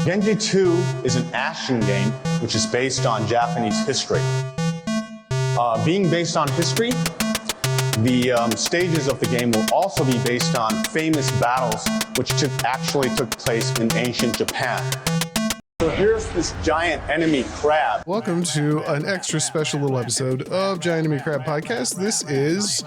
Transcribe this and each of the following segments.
Genji 2 is an action game which is based on Japanese history. Being based on history, the stages of the game will also be based on famous battles which actually took place in ancient Japan. So here's this giant enemy crab. Welcome to an extra special little episode of Giant Enemy Crab Podcast. This is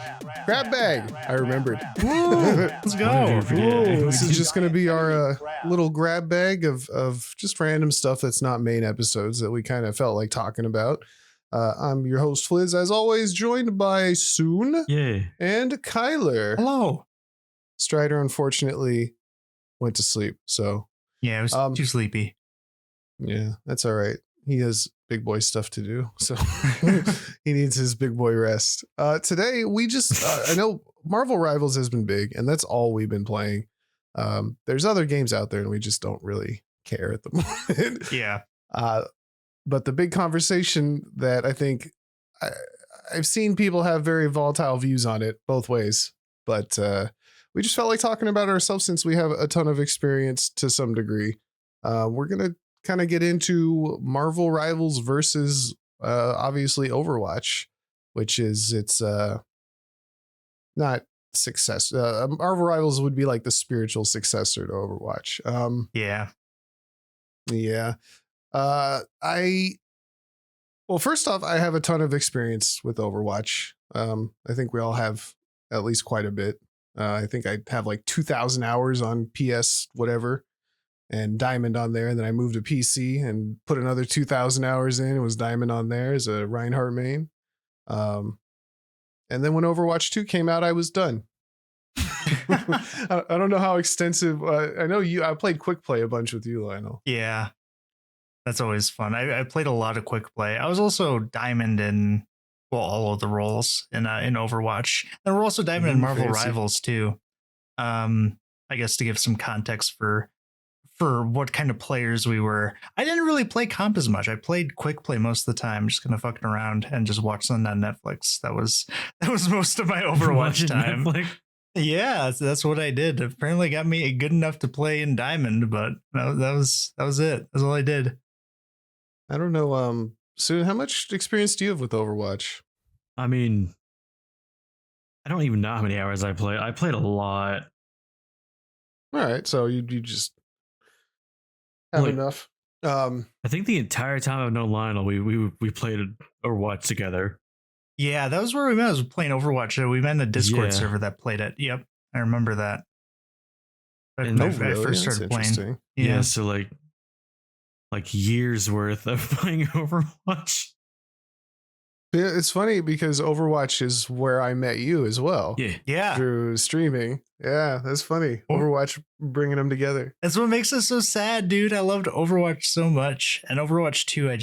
Crab Bag. I remembered. Let's go. This is just going to be our little grab bag of just random stuff that's not main episodes that we kind of felt like talking about. I'm your host, Fliz, as always, joined by Tsun and Kylar. Hello. Strider, unfortunately, went to sleep. So yeah, I was too sleepy. Yeah, that's all right. He has big boy stuff to do, so he needs his big boy rest. Today, we just, I know Marvel Rivals has been big, and that's all we've been playing. There's other games out there, and we just don't really care at the moment. Yeah. But the big conversation that I think I've seen people have very volatile views on it both ways, but we just felt like talking about ourselves since we have a ton of experience to some degree. We're going to kind of get into Marvel Rivals versus obviously Overwatch, which is it's not success. Marvel Rivals would be like the spiritual successor to Overwatch. Yeah. Well, first off, I have a ton of experience with Overwatch. I think we all have at least quite a bit. I think I have like 2,000 hours on PS whatever and Diamond on there. And then I moved to PC and put another 2,000 hours in. It was Diamond on there as a Reinhardt main. And then when Overwatch 2 came out, I was done. I don't know how extensive. I know I played Quick Play a bunch with you, Lionel. Yeah. That's always fun. I played a lot of Quick Play. I was also Diamond in all of the roles in Overwatch. And we're also Diamond in Marvel Rivals too. I guess to give some context for what kind of players we were. I didn't really play comp as much. I played Quick Play most of the time, just kind of fucking around and just watch something on Netflix. That was most of my Overwatch time. Netflix? Yeah, that's what I did. Apparently got me good enough to play in Diamond, but that was it. That's all I did. I don't know. Soon, how much experience do you have with Overwatch? I mean, I don't even know how many hours I played. I played a lot. All right, so you just have enough. I think the entire time I've known Lionel, we played Overwatch together. Yeah, that was where we met. I was playing Overwatch. We met in a Discord server that played it. Yep, I remember that. And I first started playing. Yeah, so like years worth of playing Overwatch. Yeah, it's funny because Overwatch is where I met you as well. Yeah. Through streaming. Yeah, that's funny. Overwatch bringing them together. That's what makes it so sad, dude. I loved Overwatch so much, and Overwatch 2, I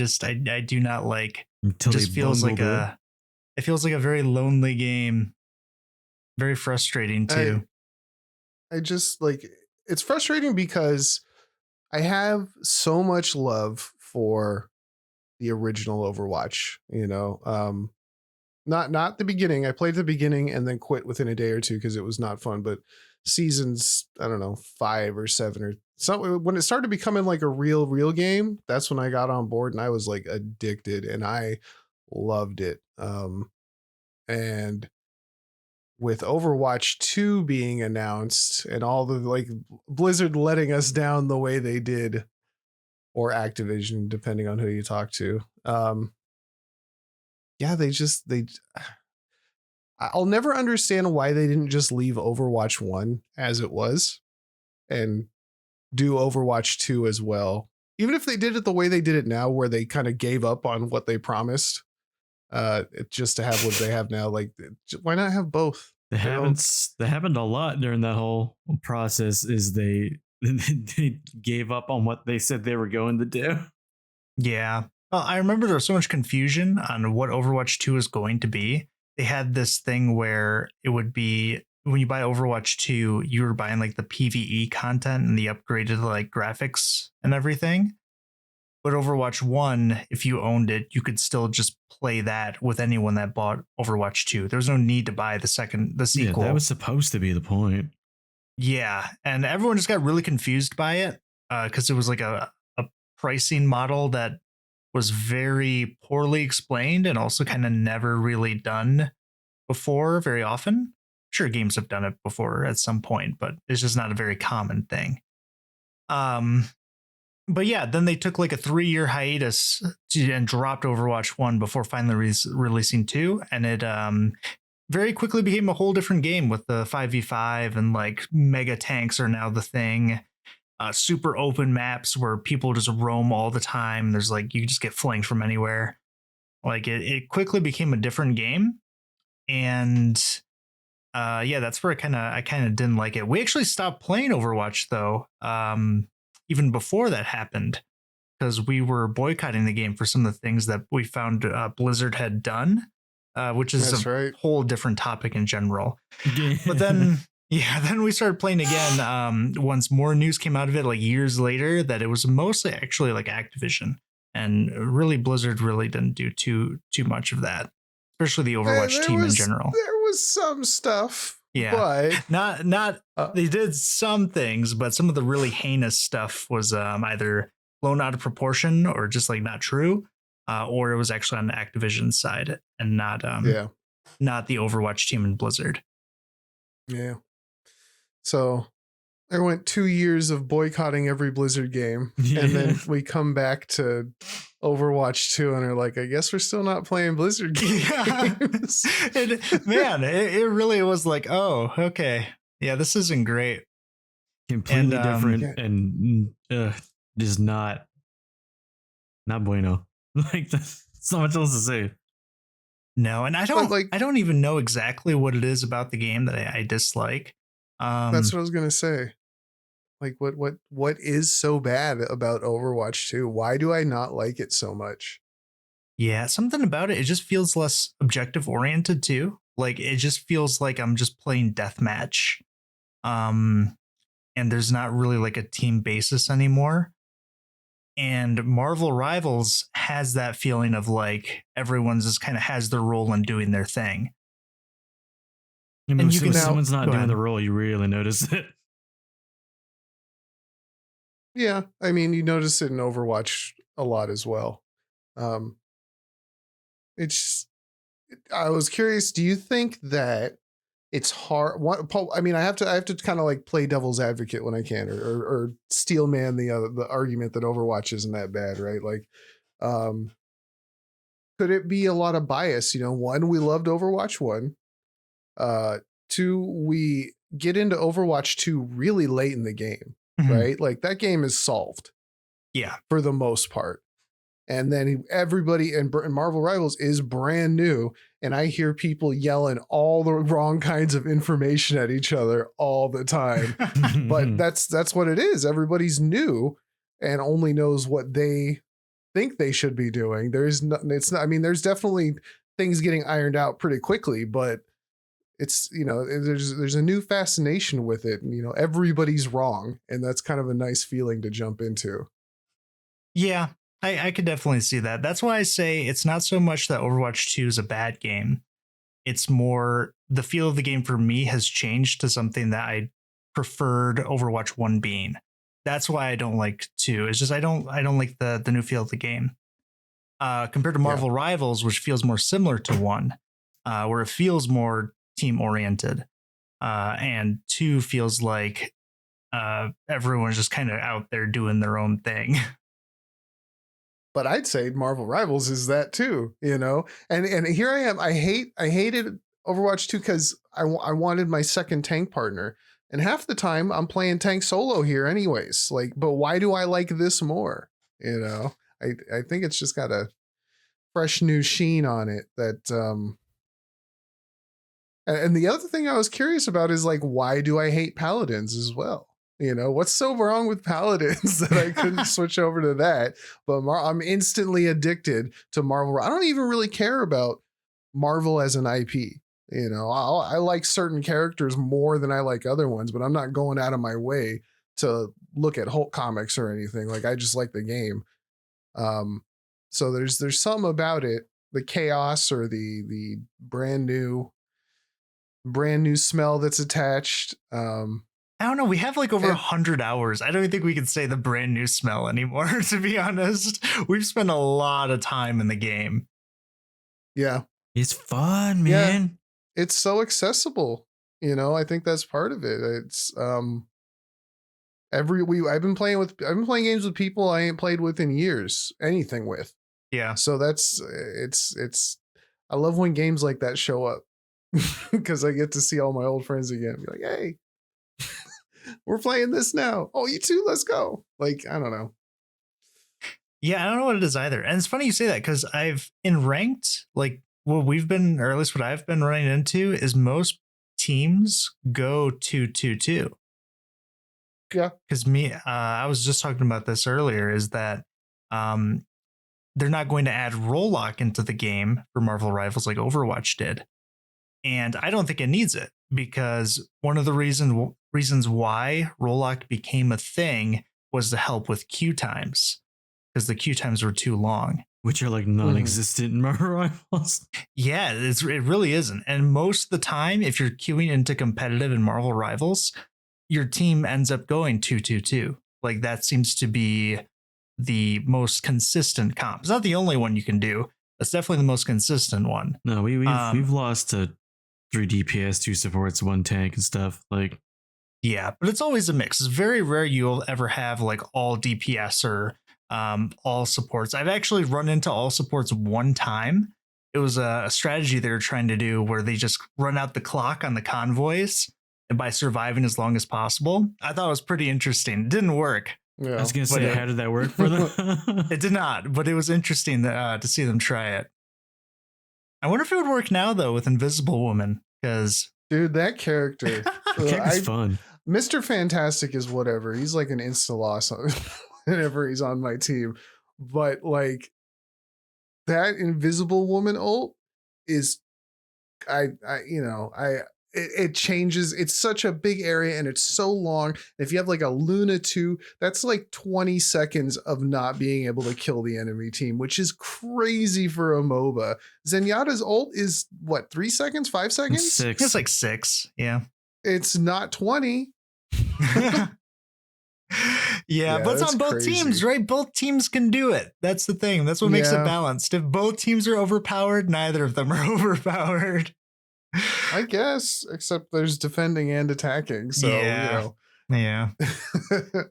do not like. It just feels like it feels like a very lonely game. Very frustrating too. I just like it's frustrating because I have so much love for the original Overwatch, not the beginning. I played the beginning and then quit within a day or two because it was not fun, but seasons, I don't know, 5 or 7 or something. When it started becoming like a real game, that's when I got on board and I was like addicted and I loved it. And with Overwatch 2 being announced and all the like Blizzard letting us down the way they did, or Activision, depending on who you talk to. I'll never understand why they didn't just leave Overwatch 1 as it was and do Overwatch 2 as well. Even if they did it the way they did it now, where they kind of gave up on what they promised, just to have what they have now. Like, why not have both? That happened a lot during that whole process. Is they gave up on what they said they were going to do. Yeah. Well, I remember there was so much confusion on what Overwatch 2 is going to be. They had this thing where it would be when you buy Overwatch 2, you were buying like the PvE content and the upgraded like graphics and everything. But Overwatch 1, if you owned it, you could still just play that with anyone that bought Overwatch 2. There was no need to buy the sequel. Yeah, that was supposed to be the point. Yeah, and everyone just got really confused by it because it was like a pricing model that was very poorly explained and also kind of never really done before very often. Sure, games have done it before at some point, but it's just not a very common thing. But yeah, then they took like a 3-year hiatus and dropped Overwatch 1 before finally releasing 2. And it very quickly became a whole different game with the 5v5 and like mega tanks are now the thing. Super open maps where people just roam all the time. There's like, you just get flanked from anywhere. Like it quickly became a different game. And yeah, that's where I kind of didn't like it. We actually stopped playing Overwatch though. Even before that happened, because we were boycotting the game for some of the things that we found Blizzard had done, which is whole different topic in general. But then, yeah, then we started playing again once more news came out of it, like years later, that it was mostly actually like Activision, and really Blizzard really didn't do too much of that, especially the Overwatch team in general. There was some stuff. Yeah, but not they did some things, but some of the really heinous stuff was either blown out of proportion or just like not true, or it was actually on the Activision side and not the Overwatch team in Blizzard. Yeah. So I went 2 years of boycotting every Blizzard game, and then we come back to Overwatch 2 and are like, I guess we're still not playing Blizzard games. It really was like, oh, okay. Yeah, this isn't great. Completely different and just not bueno. Like, there's so much else to say. No, and I don't even know exactly what it is about the game that I dislike. That's what I was gonna say. Like, what is so bad about Overwatch 2? Why do I not like it so much? Yeah, something about it. It just feels less objective oriented too. Like it just feels like I'm just playing deathmatch. And there's not really like a team basis anymore. And Marvel Rivals has that feeling of like everyone's just kind of has their role in doing their thing. I mean, and someone's not doing the role, you really notice it. Yeah, I mean, you notice it in Overwatch a lot as well. I was curious. Do you think that it's hard? I mean, I have to kind of like play devil's advocate when I can, or steel man the argument that Overwatch isn't that bad, right? Like, could it be a lot of bias? You know, one, we loved Overwatch 1. 2, we get into Overwatch 2 really late in the game. Right? Like that game is solved. Yeah. For the most part. And then everybody in Marvel Rivals is brand new. And I hear people yelling all the wrong kinds of information at each other all the time. But that's what it is. Everybody's new and only knows what they think they should be doing. There's definitely things getting ironed out pretty quickly, but it's, you know, there's a new fascination with it, and you know, everybody's wrong, and that's kind of a nice feeling to jump into. Yeah, I could definitely see that. That's why I say it's not so much that Overwatch 2 is a bad game. It's more the feel of the game for me has changed to something that I preferred Overwatch 1 being. That's why I don't like 2. It's just I don't like the new feel of the game. Compared to Marvel Rivals, which feels more similar to 1, where it feels more team oriented, and 2 feels like everyone's just kind of out there doing their own thing. But I'd say Marvel Rivals is that too, you know. And here I am. I hated Overwatch 2 because I wanted my second tank partner, and half the time I'm playing tank solo here anyways. Like, but why do I like this more? You know, I think it's just got a fresh new sheen on it that And the other thing I was curious about is like, why do I hate paladins as well? You know, what's so wrong with paladins that I couldn't switch over to that? But I'm instantly addicted to Marvel. I don't even really care about Marvel as an IP. You know, I like certain characters more than I like other ones, but I'm not going out of my way to look at Hulk comics or anything. Like, I just like the game. So there's something about it, the chaos or the brand new smell that's attached. I don't know. We have like over 100 hours. I don't even think we can say the brand new smell anymore, to be honest. We've spent a lot of time in the game. Yeah. It's fun, man. Yeah. It's so accessible. You know, I think that's part of it. It's I've been playing games with people I ain't played with in years, anything with. Yeah. So it's I love when games like that show up because I get to see all my old friends again. Be like, hey, we're playing this now. Oh, you too? Let's go. Like, I don't know. Yeah, I don't know what it is either. And it's funny you say that because I've in ranked, like what we've been, or at least what I've been running into is most teams go 2-2-2. Yeah. Because I was just talking about this earlier, is that they're not going to add role lock into the game for Marvel Rivals like Overwatch did. And I don't think it needs it, because one of the reasons why role lock became a thing was to help with queue times, because the queue times were too long. Which are like non-existent in Marvel Rivals. Yeah, it really isn't. And most of the time, if you're queuing into competitive in Marvel Rivals, your team ends up going 2-2-2. Like that seems to be the most consistent comp. It's not the only one you can do. It's definitely the most consistent one. No, we've lost to 3 DPS, 2 supports, 1 tank and stuff. Like, yeah, but it's always a mix. It's very rare you'll ever have like all DPS or all supports. I've actually run into all supports one time. It was a strategy they were trying to do where they just run out the clock on the convoys, and by surviving as long as possible. I thought it was pretty interesting. It didn't work. Yeah. I was gonna say, how did that work for them? It did not, but it was interesting to see them try it. I wonder if it would work now though with Invisible Woman, because dude, that character, Character's fun. Mr. Fantastic is whatever. He's like an insta loss whenever he's on my team, but like that Invisible Woman ult is, it changes. It's such a big area and it's so long. If you have like a Luna 2, that's like 20 seconds of not being able to kill the enemy team, which is crazy for a MOBA. Zenyatta's ult is what, 3 seconds, 5 seconds? 6. it's like 6. Yeah. It's not 20. Yeah, but it's on both teams, right? Both teams can do it. That's the thing. That's what makes it balanced. If both teams are overpowered, neither of them are overpowered. I guess, except there's defending and attacking. So, yeah.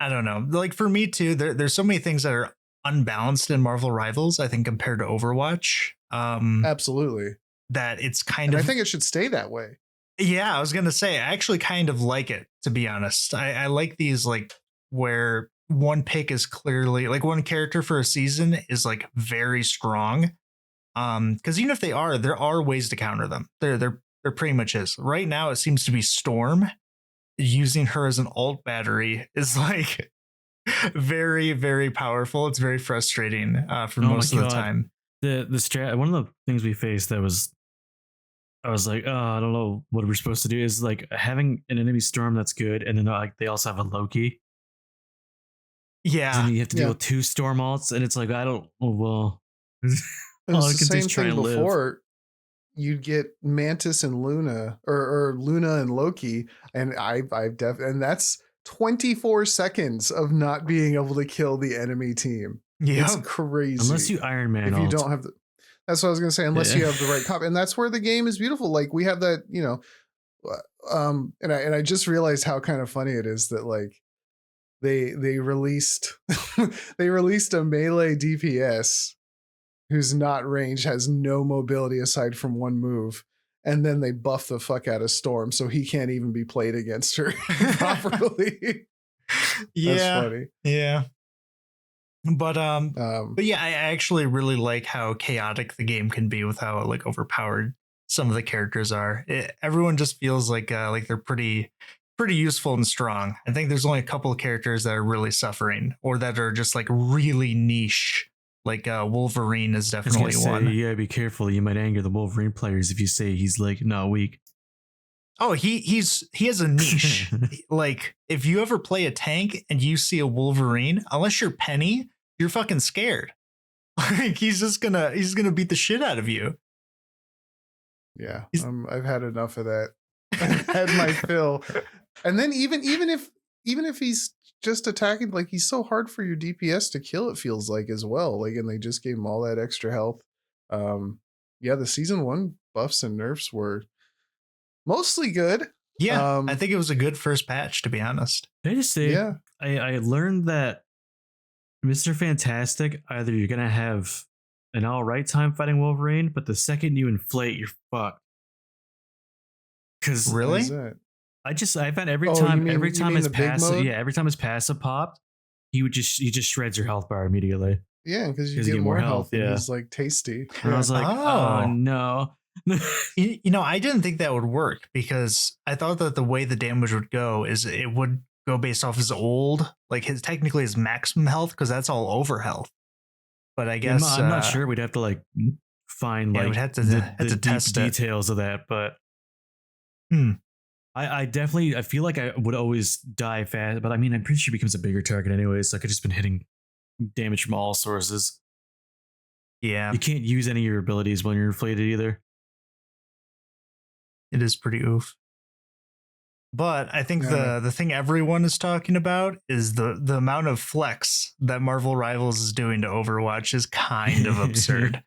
I don't know. Like for me too, there's so many things that are unbalanced in Marvel Rivals, I think, compared to Overwatch. Absolutely. That it's I think it should stay that way. Yeah, I was going to say, I actually kind of like it, to be honest. I like these like where one pick is clearly like one character for a season is like very strong. Because even if there are ways to counter them. There pretty much is. Right now, it seems to be Storm. Using her as an ult battery is like very, very powerful. It's very frustrating for most of the time. The strat. One of the things we faced I was like, oh, I don't know what we're supposed to do, is like having an enemy Storm that's good, and then like they also have a Loki. Yeah, and you have to deal with 2 Storm alts, and it's like, I don't. Oh, well, it was the same thing before. You'd get Mantis and Luna, or Luna and Loki, and and that's 24 seconds of not being able to kill the enemy team. Yeah, it's crazy. Unless you Iron Man, if you don't have the. That's what I was gonna say. Unless you have the right comp, and that's where the game is beautiful. Like we have that, and I just realized how kind of funny it is that like they released they released a melee DPS who's not ranged, has no mobility aside from one move, and then they buff the fuck out of Storm so he can't even be played against her properly. Yeah, that's funny. Yeah. But yeah, I actually really like how chaotic the game can be with how like overpowered some of the characters are. Everyone just feels like they're pretty useful and strong. I think there's only a couple of characters that are really suffering or that are just like really niche. Like Wolverine is definitely one. You gotta be careful. You might anger the Wolverine players if you say he's like not weak. Oh, he has a niche. Like if you ever play a tank and you see a Wolverine, unless you're Penny, you're fucking scared. Like he's gonna beat the shit out of you. Yeah, I've had enough of that. I've had my fill. And then even if he's just attacking, like he's so hard for your DPS to kill, it feels like as well. Like, and they just gave him all that extra health. Yeah, the season 1 buffs and nerfs were mostly good. Yeah, I think it was a good first patch, to be honest. I just say, Yeah. I learned that Mr. Fantastic, either you're gonna have an all right time fighting Wolverine, but the second you inflate, you're fucked. Because Really? What is that? I found every Oh, time you mean his the big passive, mode? yeah, every time his passive popped, he just shreds your health bar immediately. Yeah, because you 'Cause you get more health. And yeah. he's like tasty. And I was like, oh no. You know, I didn't think that would work because I thought that the way the damage would go is it would go based off his old, like technically his maximum health, because that's all over health. But I guess I'm not sure. We'd have to like find we'd like have to the deep test it. details of that. But I definitely, I feel like I would always die fast. But I mean, I'm pretty sure he becomes a bigger target anyways. So I could just been hitting damage from all sources. Yeah, You can't use any of your abilities when you're inflated either. it is pretty oof. But I think the thing everyone is talking about is the amount of flex that Marvel Rivals is doing to Overwatch is kind of absurd.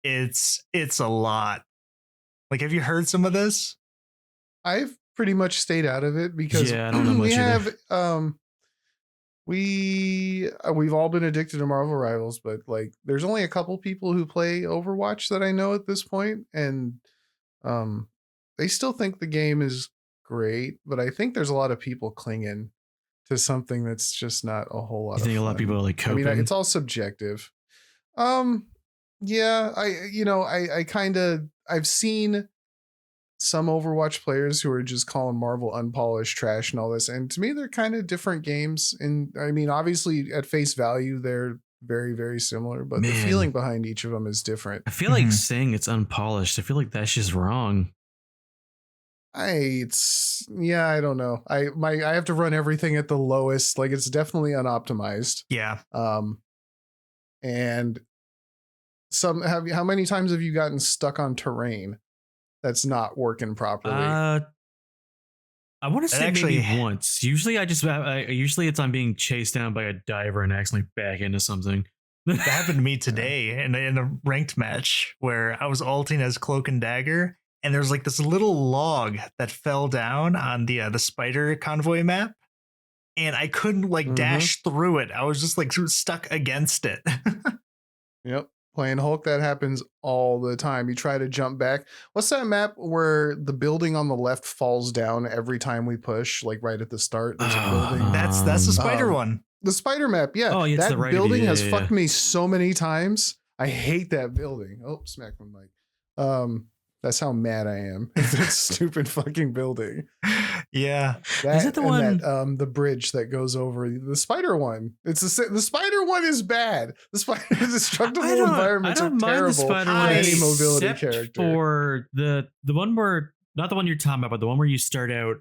It's a lot. Like, have you heard some of this? I've pretty much stayed out of it because Yeah, I don't know much we either. have we've all been addicted to Marvel Rivals, but like there's only a couple people who play Overwatch that I know at this point, and they still think the game is great, but I think there's a lot of people clinging to something that's just not a whole lot I think of a lot of fun. people are like I coping. mean, it's all subjective. Yeah, I've seen some Overwatch players who are just calling Marvel unpolished trash and all this, and to me they're kind of different games. And I mean, obviously at face value they're very, very similar, but the Man. feeling behind each of them is different. I feel like saying it's unpolished. I feel like that's just wrong. I don't know. I have to run everything at the lowest. Like, it's definitely unoptimized. Yeah. And how many times have you gotten stuck on terrain that's not working properly? I want to say actually- maybe once. Usually usually it's I'm being chased down by a diver and accidentally back into something. That happened to me today in a ranked match where I was ulting as Cloak and Dagger, and there's like this little log that fell down on the spider convoy map, and I couldn't dash through it. I was just like stuck against it. Yep. Playing Hulk, that happens all the time. You try to jump back. What's that map where the building on the left falls down every time we push, like right at the start? There's a building. That's the spider one. The spider map, yeah. Oh, it's that the right building idea, has yeah. fucked me so many times. I hate that building. Oh, smack my mic. That's how mad I am. That stupid fucking building. Yeah. That, Is it the and one? that, the bridge that goes over the spider one. The spider one is bad. The destructible environments are terrible. The spider for one any mobility except character. for the one where, not the one you're talking about, but the one where you start out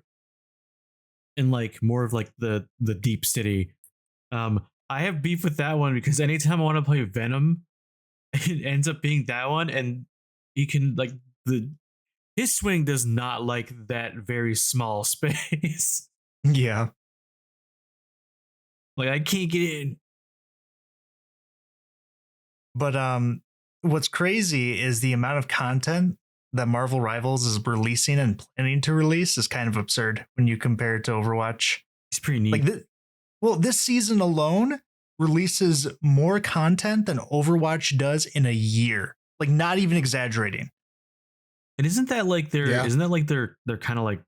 in like more of like the deep city. I have beef with that one because anytime I want to play Venom, it ends up being that one, and you can like his swing does not like that very small space. Yeah. Like, I can't get in. But what's crazy is the amount of content that Marvel Rivals is releasing and planning to release is kind of absurd when you compare it to Overwatch. It's pretty neat. Like this season alone releases more content than Overwatch does in a year. Like, not even exaggerating. And isn't that like their they're kind of like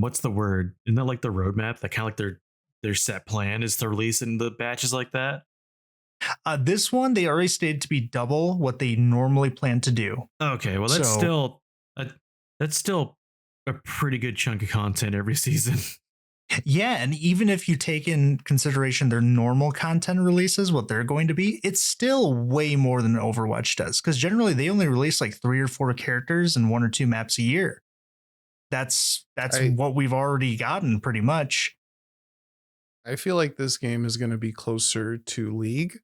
what's the word? Isn't that like the roadmap? That kind of like their set plan is to release in the batches like that? This one, they already stated to be double what they normally plan to do. Okay, well that's still a pretty good chunk of content every season. Yeah, and even if you take in consideration their normal content releases, what they're going to be, it's still way more than Overwatch does. Because generally they only release like 3 or 4 characters and 1 or 2 maps a year. That's what we've already gotten pretty much. I feel like this game is going to be closer to League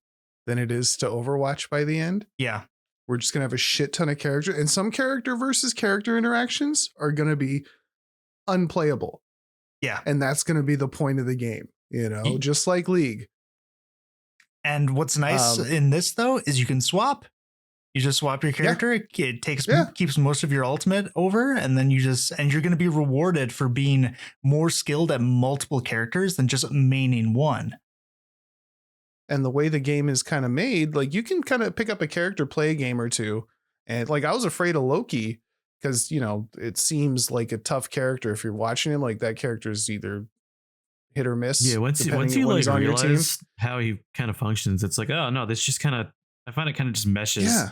than it is to Overwatch by the end. Yeah. We're just going to have a shit ton of characters, and some character versus character interactions are going to be unplayable. Yeah. And that's going to be the point of the game, just like League. And what's nice in this, though, is you can swap. You just swap your character. Yeah. It keeps most of your ultimate over. And then you're going to be rewarded for being more skilled at multiple characters than just maining one. And the way the game is kind of made, like you can kind of pick up a character, play a game or two. And like, I was afraid of Loki because, it seems like a tough character. If you're watching him, like that character is either hit or miss. Yeah, once you like realize how he kind of functions, it's like, oh no, this just kind of, I find it kind of just meshes. Yeah.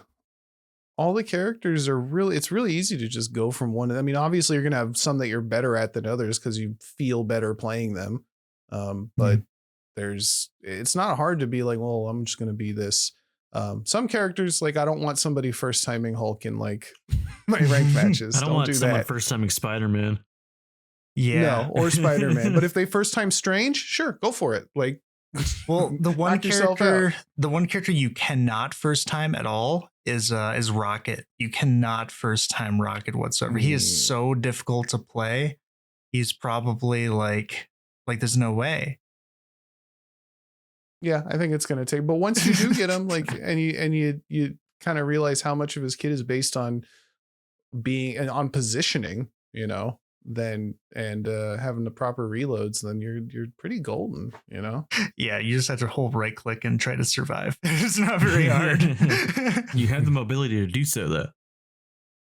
All the characters are it's really easy to just go from one. I mean, obviously you're going to have some that you're better at than others because you feel better playing them. But it's not hard to be like, well, I'm just going to be this. Some characters, like I don't want somebody first timing Hulk in like my ranked matches. I don't want someone first timing Spider-Man. Yeah. No, or Spider-Man. But if they first time Strange, sure, go for it. Like, well, the one character you cannot first time at all is Rocket. You cannot first time Rocket whatsoever. He is so difficult to play. He's probably like there's no way. Yeah, I think it's going to take. But once you do get him, like, and you kind of realize how much of his kit is based on being and on positioning, then having the proper reloads, then you're pretty golden, Yeah, you just have to hold right click and try to survive. It's not very hard. You have the mobility to do so, though.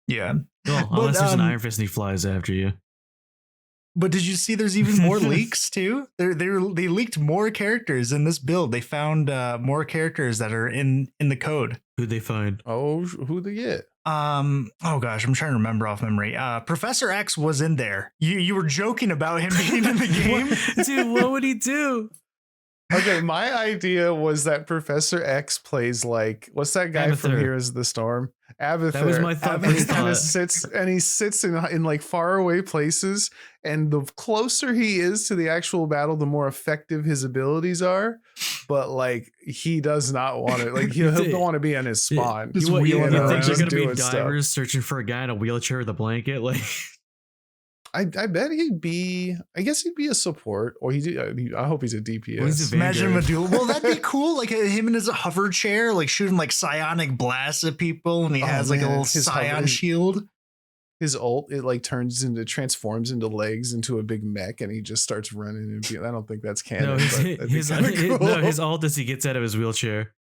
Yeah. Well, unless there's an Iron Fist and he flies after you. But did you see there's even more leaks too? They leaked more characters in this build. They found more characters that are in the code. Who'd they find? Oh, who'd they get? Oh gosh, I'm trying to remember off memory. Professor X was in there. You were joking about him being in the game. Dude, what would he do? Okay, my idea was that Professor X plays like, what's that guy from Heroes of the Storm? Abathur. That was my thought. He sits in like far away places, and the closer he is to the actual battle, the more effective his abilities are. But like, he does not want to. Like, he'll don't want to be on his spawn. You think you're gonna be divers searching for a guy in a wheelchair with a blanket? Like, I bet he'd be. I guess he'd be a support, or I hope he's a DPS. Imagine him a duel. Well, that'd be cool. Like him in his hover chair, like shooting like psionic blasts at people, and he has like a little psion shield. His ult, it transforms into legs into a big mech, and he just starts running. And I don't think that's canon. No, his ult is he gets out of his wheelchair.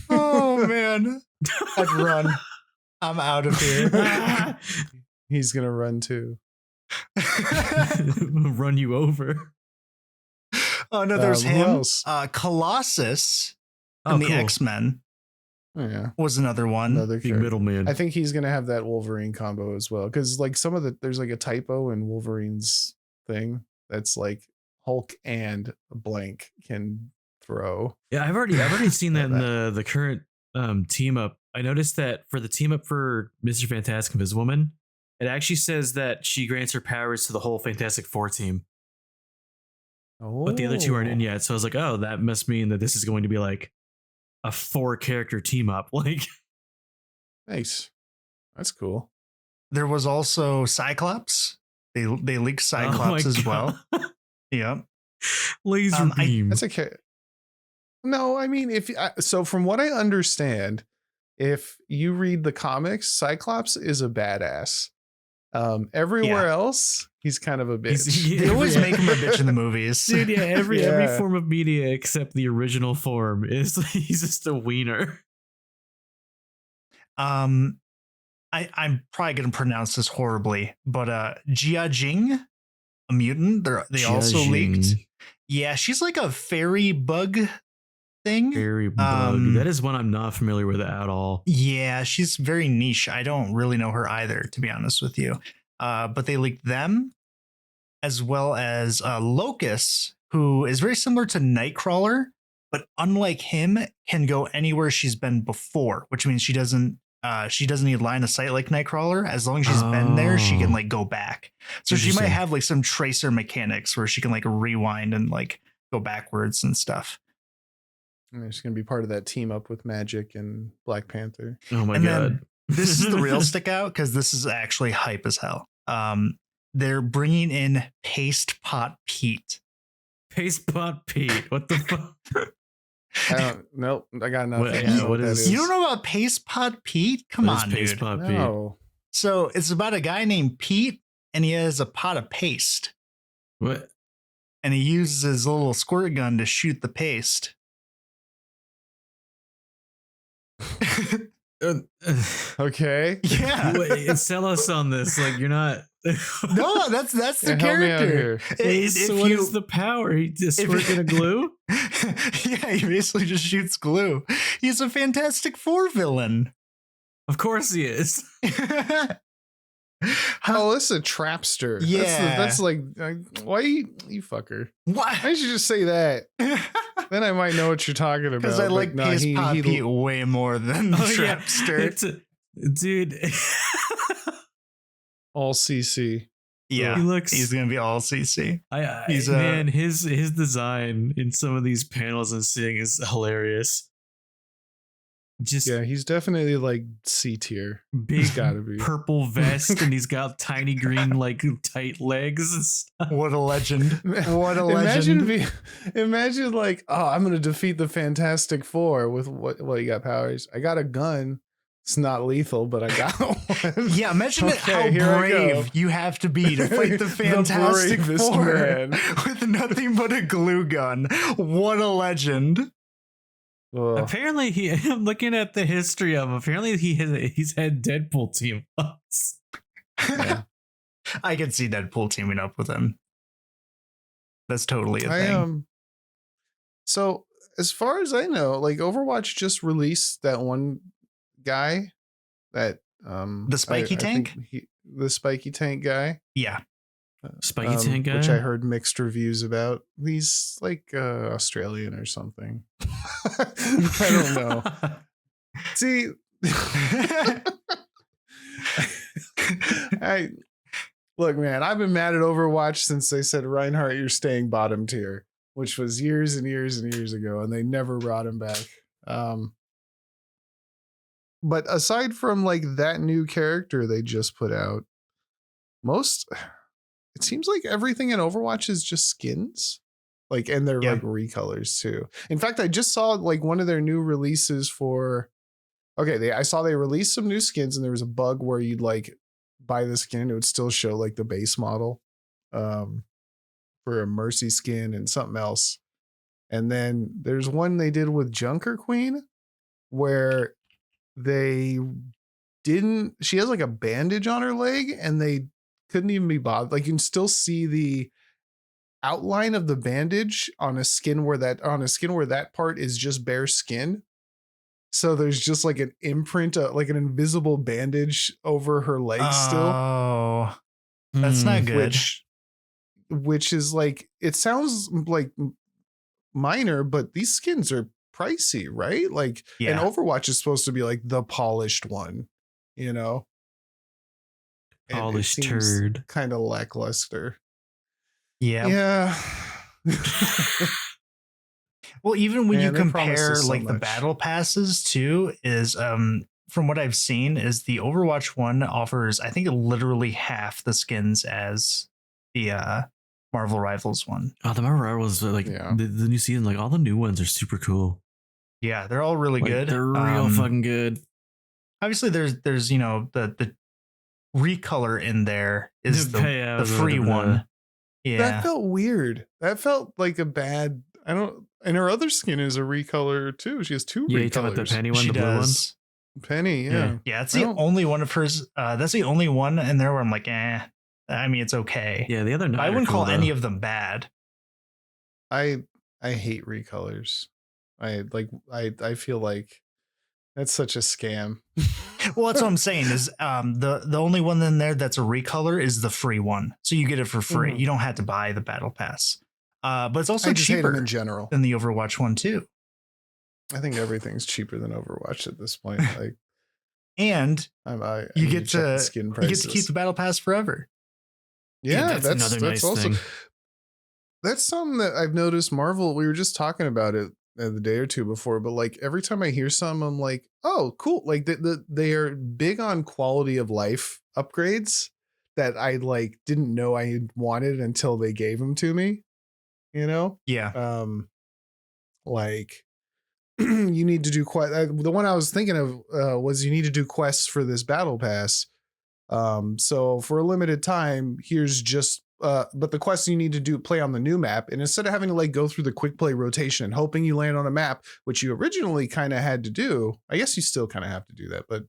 Oh man, I'd run. I'm out of here. He's gonna run too. Run you over. Oh no, there's him. Colossus from the X-Men. Oh, yeah, was another one. Another big middleman. I think he's gonna have that Wolverine combo as well, because like there's like a typo in Wolverine's thing that's like Hulk and blank can throw. Yeah, I've already seen that in the current team up. I noticed that for the team up for Mr. Fantastic and Invisible Woman, it actually says that she grants her powers to the whole Fantastic Four team. Oh. But the other two aren't in yet, so I was like, oh, that must mean that this is going to be like a 4-character team up. Like, nice, that's cool. There was also Cyclops. They leaked Cyclops as well. Yeah, laser beam. That's okay. No, I mean, so from what I understand, if you read the comics, Cyclops is a badass. Everywhere else, he's kind of a bitch. They always make him a bitch in the movies. Dude, yeah, every form of media except the original form he's just a wiener. I'm probably gonna pronounce this horribly, but Jia Jing, a mutant, they also leaked. Yeah, she's like a fairy bug thing. Fairy bug. That is one I'm not familiar with at all. Yeah, she's very niche. I don't really know her either, to be honest with you. But they leaked them, as well as Locust, who is very similar to Nightcrawler, but unlike him, can go anywhere she's been before, which means she doesn't need line of sight like Nightcrawler. As long as she's been there, she can like go back. So she might have like some tracer mechanics where she can like rewind and like go backwards and stuff. And she's gonna be part of that team up with Magic and Black Panther. Oh my god! this is the real stick out because this is actually hype as hell. They're bringing in Paste Pot Pete. Paste Pot Pete. What the fuck? Nope. I got nothing. What- I don't know what what that is- You don't know about Paste Pot Pete? Come What is on, Paste dude. Pot Pete? No. So it's about a guy named Pete, and he has a pot of paste, What? and he uses his little squirt gun to shoot the paste. Okay. Yeah. Wait, sell us on this. Like you're not. No, that's the Yeah, help me out character. here. So what is the power? He just if- squirting a glue? Yeah, he basically just shoots glue. He's a Fantastic Four villain. Of course he is. Oh, this is a trapster. Yeah. That's like, why you fucker? What? Why did you just say that? Then I might know what you're talking about. Because I but like no, Paste Pot Pete way more than Yeah. Trapster. Dude. all CC. Yeah, He looks. he's gonna be all CC. He's, Man, his design in some of these panels and seeing is hilarious. Just Yeah, he's definitely like C tier. big He's gotta be. purple vest, and he's got tiny green like tight legs and stuff. What a legend! What a legend! Imagine like, oh, I'm gonna defeat the Fantastic Four with what? Well, you got powers. I got a gun. It's not lethal, but I got one. Yeah, imagine Okay, how here I go. brave you have to be to fight the The Fantastic bravest Four man. with nothing but a glue gun. What a legend! Ugh. Apparently, I'm looking at the history of him. Apparently, he's had Deadpool team ups. Yeah. I can see Deadpool teaming up with him. That's totally a I thing. So as far as I know, like Overwatch just released that one guy that The spiky tank? the spiky tank guy. Yeah. Spiky tank guy? Which I heard mixed reviews about. He's like Australian or something. I don't know. See, I look, man, I've been mad at Overwatch since they said, Reinhardt, you're staying bottom tier, which was years and years and years ago, and they never brought him back. But aside from like that new character they just put out, it seems like everything in Overwatch is just skins. Like, and they're Yeah. like recolors too. In fact, I just saw like one of their new releases for. Okay, I saw they released some new skins, and there was a bug where you'd like buy the skin, it would still show like the base model, for a Mercy skin and something else. And then there's one they did with Junker Queen, where she has like a bandage on her leg, and they couldn't even be bothered. Like you can still see the outline of the bandage on a skin where that part is just bare skin. So there's just like an imprint, like an invisible bandage over her leg still. Oh, that's not good. Which is like, it sounds like minor, but these skins are pricey, right? Like, Yeah. and Overwatch is supposed to be like the polished one, you know? And it Polished seems turd. kind of lackluster. Yeah. Yeah. Well, even when Man, you they promised compare us so like the much. battle passes too, is from what I've seen, is the Overwatch one offers, I think, literally half the skins as the Marvel Rivals one. Oh, the Marvel Rivals, like Yeah. the new season, like all the new ones are super cool. Yeah, they're all really Like, good. They're real fucking good. Obviously, there's the recolor in there is Yeah, the free one. Yeah. That felt weird. That felt like a bad. And her other skin is a recolor too. She has two Yeah, you talking about the recolors. penny one, She the blue one? does. Penny, yeah. Yeah. Yeah, it's I the don't- only one of hers. That's the only one in there where I'm like, I mean, it's okay. Yeah, the other nine I are wouldn't cool, call any though. of them bad. I hate recolors. I feel like that's such a scam. Well, that's what I'm saying is the only one in there that's a recolor is the free one. So you get it for free. Mhm. You don't have to buy the battle pass. But it's also I just hate them cheaper in general. than the Overwatch one too. I think everything's cheaper than Overwatch at this point. Like And I you need get check the to skin you prices. get to keep the battle pass forever. Yeah, that's another nice also thing. that's something that I've noticed. Marvel, we were just talking about it. the day or two before, but like every time I hear some, I'm like, oh, cool. Like they are big on quality of life upgrades that I like didn't know I wanted until they gave them to me. You know, Yeah. like you need to do quite. The one I was thinking of was you need to do quests for this battle pass. So for a limited time, here's just but the quest you need to do play on the new map, and instead of having to like go through the quick play rotation and hoping you land on a map, which you originally kind of had to do, I guess you still kind of have to do that. But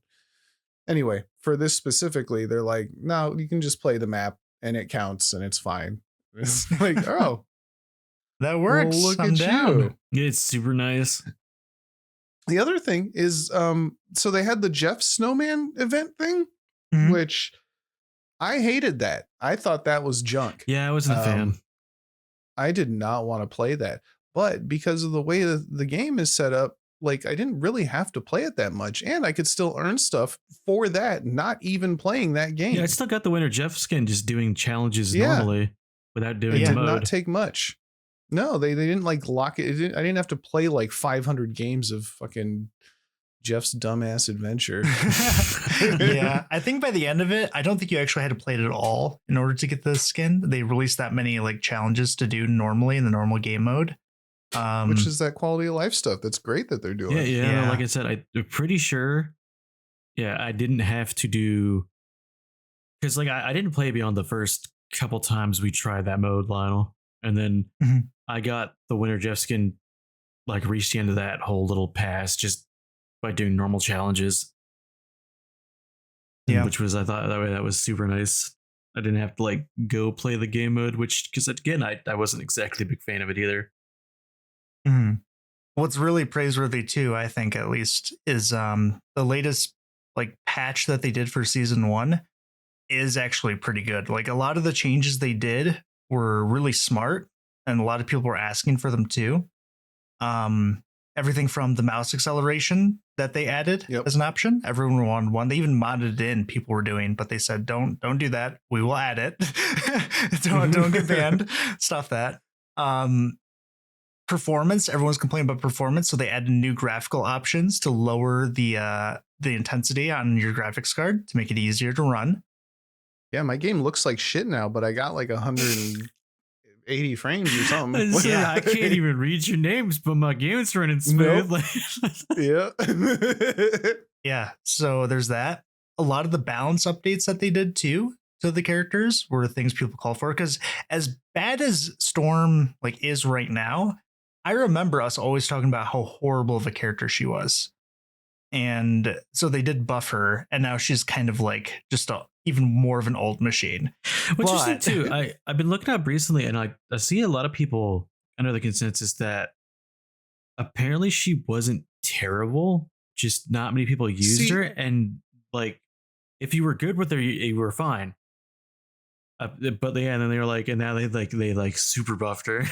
anyway, for this specifically, they're like, no, you can just play the map and it counts and it's fine. It's like, oh, That works. well, look I'm at down. you. It's super nice. The other thing is, so they had the Jeff Snowman event thing, Mhm. which I hated that. I thought that was junk. Yeah, I wasn't a fan. I did not want to play that, but because of the way the game is set up, like I didn't really have to play it that much, and I could still earn stuff for that, not even playing that game. Yeah, I still got the Winter Jeff skin just doing challenges Yeah. normally without doing It the did mode. not take much. No, they didn't like lock it. I didn't have to play like 500 games of fucking Jeff's dumbass adventure. Yeah, I think by the end of it, I don't think you actually had to play it at all in order to get the skin. They released that many like challenges to do normally in the normal game mode. Which is that quality of life stuff. That's great that they're doing. Yeah. Yeah. Like I said, I'm pretty sure. Yeah, I didn't have to do because like I didn't play beyond the first couple times we tried that mode, Lionel, and then Mhm. I got the Winter Jeff skin, like reached the end of that whole little pass just by doing normal challenges. Yeah. Which was I thought that was super nice. I didn't have to like go play the game mode, which because again I wasn't exactly a big fan of it either. Mhm. What's really praiseworthy too, I think at least, is the latest like patch that they did for season 1 is actually pretty good. Like a lot of the changes they did were really smart, and a lot of people were asking for them too. Everything from the mouse acceleration that they added Yep. as an option, everyone wanted one. They even modded it in. People were doing, but they said, "Don't do that. We will add it. don't get banned. Stop that." Performance. Everyone's complaining about performance, so they added new graphical options to lower the intensity on your graphics card to make it easier to run. Yeah, my game looks like shit now, but I got like 180 frames or something. Yeah, I can't even read your names, but my game's running smooth. Nope. Yeah. Yeah, so there's that. A lot of the balance updates that they did too to the characters were things people call for, because as bad as Storm like is right now, I remember us always talking about how horrible of a character she was. And so they did buff her, and now she's kind of like just even more of an old machine. Which is But- too. I've been looking up recently, and I see a lot of people under the consensus that apparently she wasn't terrible, just not many people used See- her, and like if you were good with her, you were fine. But yeah, and then they were like, and now they super buffed her.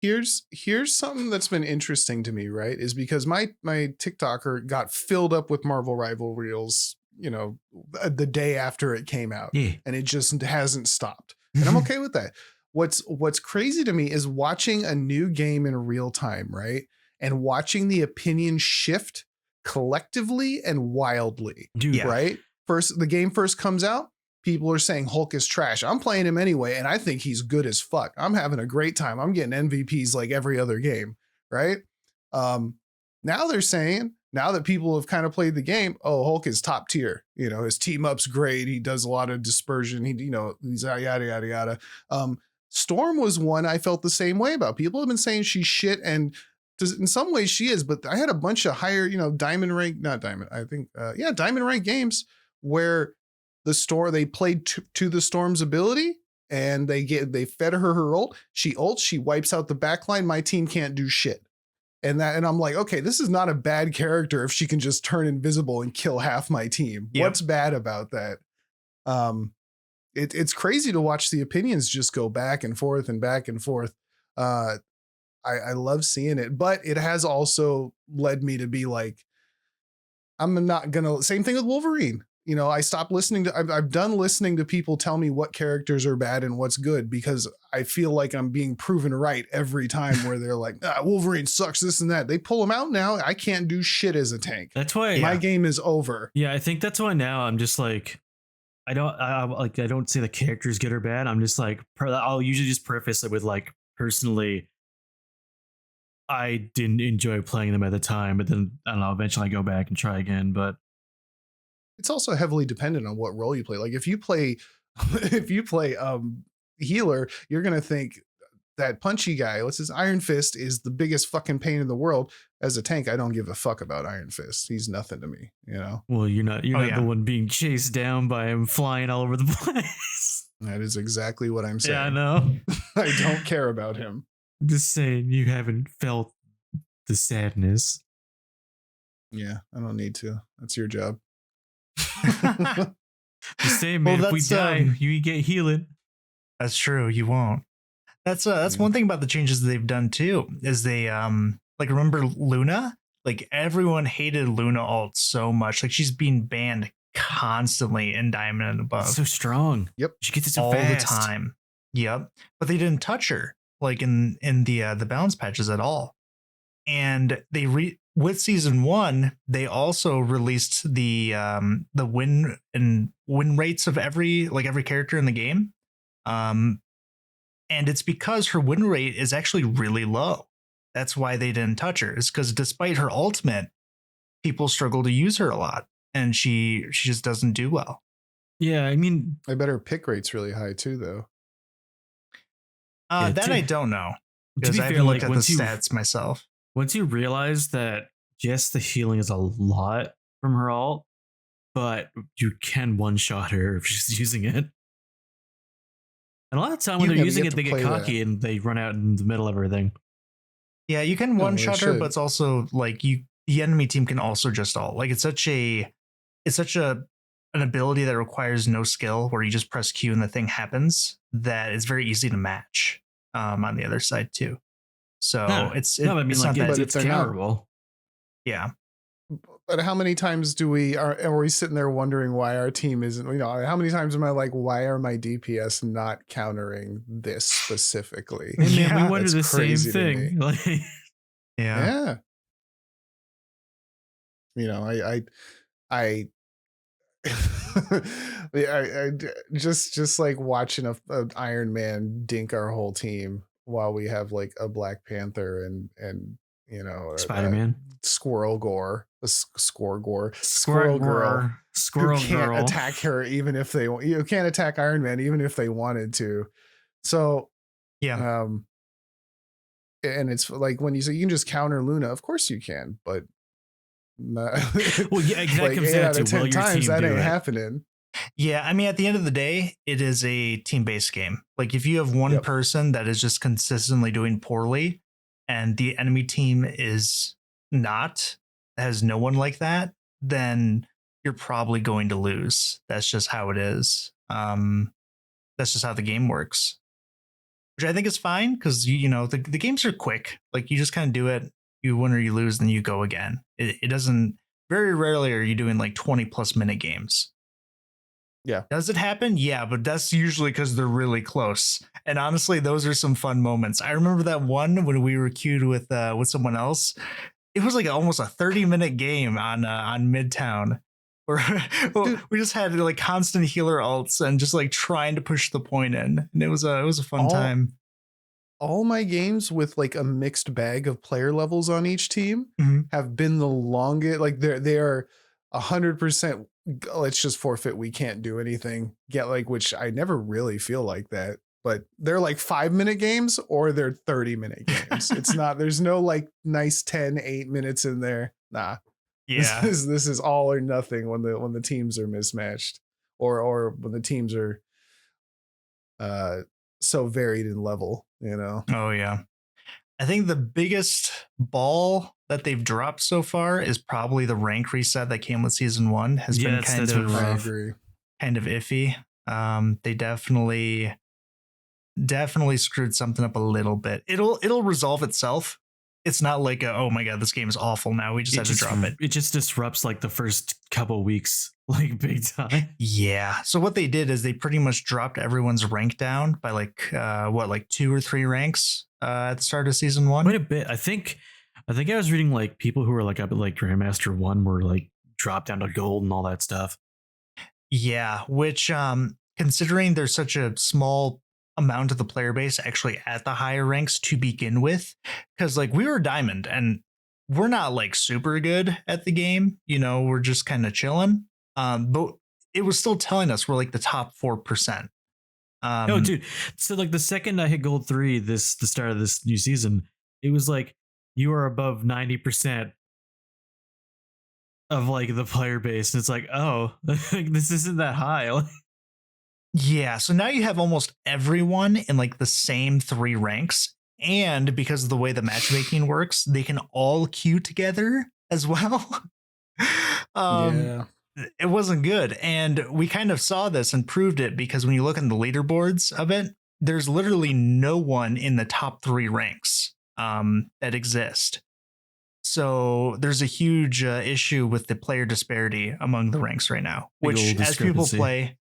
Here's something that's been interesting to me, right? Is because my TikToker got filled up with Marvel Rival Reels, you know, the day after it came out. Yeah. And it just hasn't stopped. And I'm okay with that. What's crazy to me is watching a new game in real time, right? And watching the opinion shift collectively and wildly, Dude, Yeah. right? First, the game first comes out, people are saying Hulk is trash. I'm playing him anyway, and I think he's good as fuck. I'm having a great time. I'm getting MVPs like every other game, right? Now they're saying, now that people have kind of played the game, oh, Hulk is top tier. You know, his team up's great. He does a lot of dispersion. He's yada, yada, yada. Storm was one I felt the same way about. People have been saying she's shit, and in some ways she is, but I had a bunch of higher, diamond rank games where they played to the Storm's ability, and they fed her ult. She ults, she wipes out the backline. My team can't do shit. And I'm like, okay, this is not a bad character if she can just turn invisible and kill half my team. Yep. What's bad about that? It's crazy to watch the opinions just go back and forth and back and forth. I love seeing it, but it has also led me to be like, I'm not gonna. Same thing with Wolverine. You know, I stopped listening to, I've done listening to people tell me what characters are bad and what's good, because I feel like I'm being proven right every time where they're like, Wolverine sucks, this and that. They pull them out now. I can't do shit as a tank. That's why my game is over. Yeah, I think that's why now I'm just like, I don't say the character's good or bad. I'm just like, I'll usually just preface it with like, personally, I didn't enjoy playing them at the time, but then I don't know, eventually I go back and try again. But it's also heavily dependent on what role you play. Like if you play healer, you're gonna think that punchy guy, what's his Iron Fist, is the biggest fucking pain in the world. As a tank, I don't give a fuck about Iron Fist. He's nothing to me, you know. Well, you're not the one being chased down by him flying all over the place. That is exactly what I'm saying. Yeah, I know. I don't care about him. I'm just saying you haven't felt the sadness. Yeah, I don't need to. That's your job. Just saying, man, if we die, you get healing. That's true. You won't. That's one thing about the changes they've done too, is they like, remember Luna? Like, everyone hated Luna ult so much. Like, she's being banned constantly in Diamond and above. So strong. Yep. She gets it so all fast. the time. Yep. But they didn't touch her like in the balance patches at all. And they with season 1, they also released the win rates of every character in the game. And it's because her win rate is actually really low. That's why they didn't touch her. It's because despite her ultimate, people struggle to use her a lot, and she just doesn't do well. Yeah, I mean, I bet her pick rate's really high too, though. I don't know, because I haven't looked at the stats myself. Once you realize that, yes, the healing is a lot from her ult, but you can one-shot her if she's using it. And a lot of the time when they're using it, they get cocky and they run out in the middle of everything. Yeah, you can one-shot her, but it's also like the enemy team can also just ult. Like, it's such an ability that requires no skill, where you just press Q and the thing happens, that it's very easy to match on the other side too. So it's counterable. Yeah. But how many times are we sitting there wondering why our team isn't, you know, how many times am I like, why are my DPS not countering this specifically? Yeah, we wonder the same thing. Like, yeah. You know, I just like watching a Iron Man dink our whole team while we have like a Black Panther and you know, Spider-Man, Squirrel Girl, Squirrel who can't Girl attack her even if they want. You can't attack Iron Man even if they wanted to. So yeah, and it's like when you say you can just counter Luna, of course you can, but well, yeah, that like comes 8 down out to of 10 times that ain't happening. Yeah, I mean, at the end of the day, it is a team-based game. Like, if you have one person that is just consistently doing poorly, and the enemy team has no one like that, then you're probably going to lose. That's just how it is. That's just how the game works, which I think is fine, because you know the games are quick. Like, you just kind of do it, you win or you lose, then you go again. It doesn't. Very rarely are you doing like 20+ minute games. Yeah. Does it happen? Yeah, but that's usually because they're really close. And honestly, those are some fun moments. I remember that one when we were queued with someone else. It was like almost a 30-minute game on Midtown, where we just had like constant healer ults and just like trying to push the point in. And it was a fun time. All my games with like a mixed bag of player levels on each team have been the longest. Like they are 100%. Let's just forfeit. We can't do anything. Which I never really feel like that, but they're like 5-minute games or they're 30-minute games. It's not, there's no like nice 8 minutes in there. Nah. Yeah. This is all or nothing when the teams are mismatched or when the teams are so varied in level, you know? Oh yeah. I think the biggest ball that they've dropped so far is probably the rank reset that came with season 1. Has been kind of iffy. They definitely screwed something up a little bit. It'll resolve itself. It's not like oh my god, this game is awful now. We just had to drop it. It just disrupts like the first couple weeks, like big time. Yeah. So what they did is they pretty much dropped everyone's rank down by like 2 or 3 ranks at the start of season 1. Quite a bit. I think I was reading like people who were like up at like Grandmaster 1 were like dropped down to gold and all that stuff. Yeah, which considering there's such a small amount of the player base actually at the higher ranks to begin with, because like we were diamond and we're not like super good at the game, we're just kind of chilling, but it was still telling us we're like the top 4%. No, dude, so like the second I hit gold 3 the start of this new season, it was like you are above 90% of like the player base, and it's like, oh, like this isn't that high. Yeah, so now you have almost everyone in like the same 3 ranks. And because of the way the matchmaking works, they can all queue together as well. It wasn't good. And we kind of saw this and proved it because when you look in the leaderboards of it, there's literally no one in the top 3 ranks that exist. So there's a huge issue with the player disparity among the ranks right now, which as people play...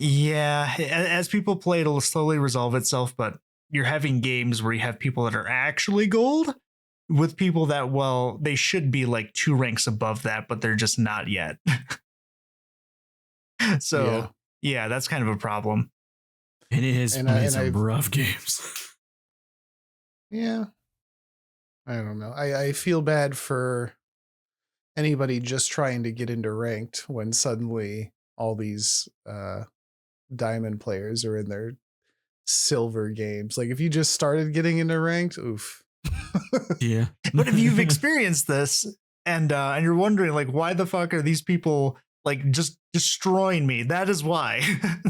Yeah, as people play, it'll slowly resolve itself, but you're having games where you have people that are actually gold with people that, well, they should be like 2 ranks above that, but they're just not yet. So, yeah, that's kind of a problem. And it has been some rough games. Yeah. I don't know. I feel bad for anybody just trying to get into ranked when suddenly all these diamond players are in their silver games. Like if you just started getting into ranked, oof. Yeah. But if you've experienced this and you're wondering like why the fuck are these people like just destroying me, that is why.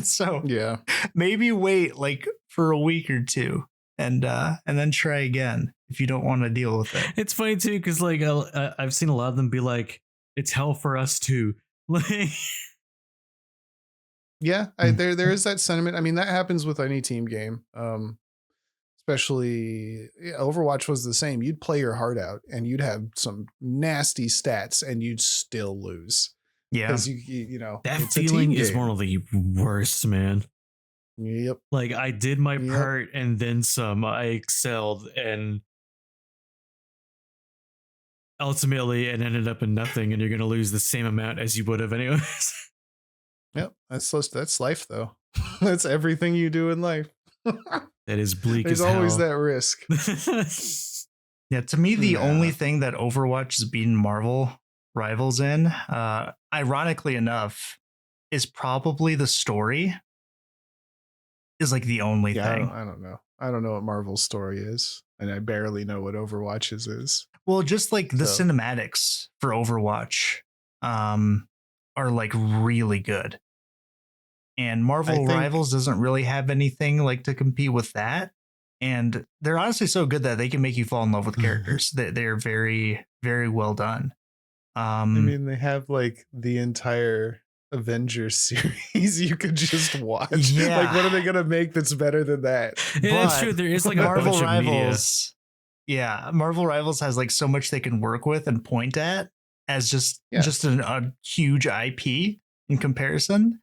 So yeah, maybe wait like for a week or 2 and then try again if you don't want to deal with it. It's funny too because like I've seen a lot of them be like, it's hell for us too. Like yeah, there is that sentiment. I mean, that happens with any team game. Especially Overwatch was the same. You'd play your heart out and you'd have some nasty stats and you'd still lose. Yeah, because you know that feeling is one of the worst, man. Yep. Like I did my part and then some. I excelled and ultimately it ended up in nothing, and you're gonna lose the same amount as you would have anyways. Yep, that's life though. That's everything you do in life. That is bleak. There's as always hell. that risk. Yeah, to me, the only thing that Overwatch has beaten Marvel Rivals in, ironically enough, is probably the story. Is like the only thing. I don't know. I don't know what Marvel's story is, and I barely know what Overwatch's is. Well, just like the cinematics for Overwatch are like really good. And Marvel Rivals doesn't really have anything like to compete with that. And they're honestly so good that they can make you fall in love with characters. They're very, very well done. I mean, they have like the entire Avengers series you could just watch. Yeah. Like, what are they gonna make that's better than that? Yeah, that's true. There is like a Marvel bunch Rivals. Yeah, Marvel Rivals has like so much they can work with and point at as just a huge IP in comparison.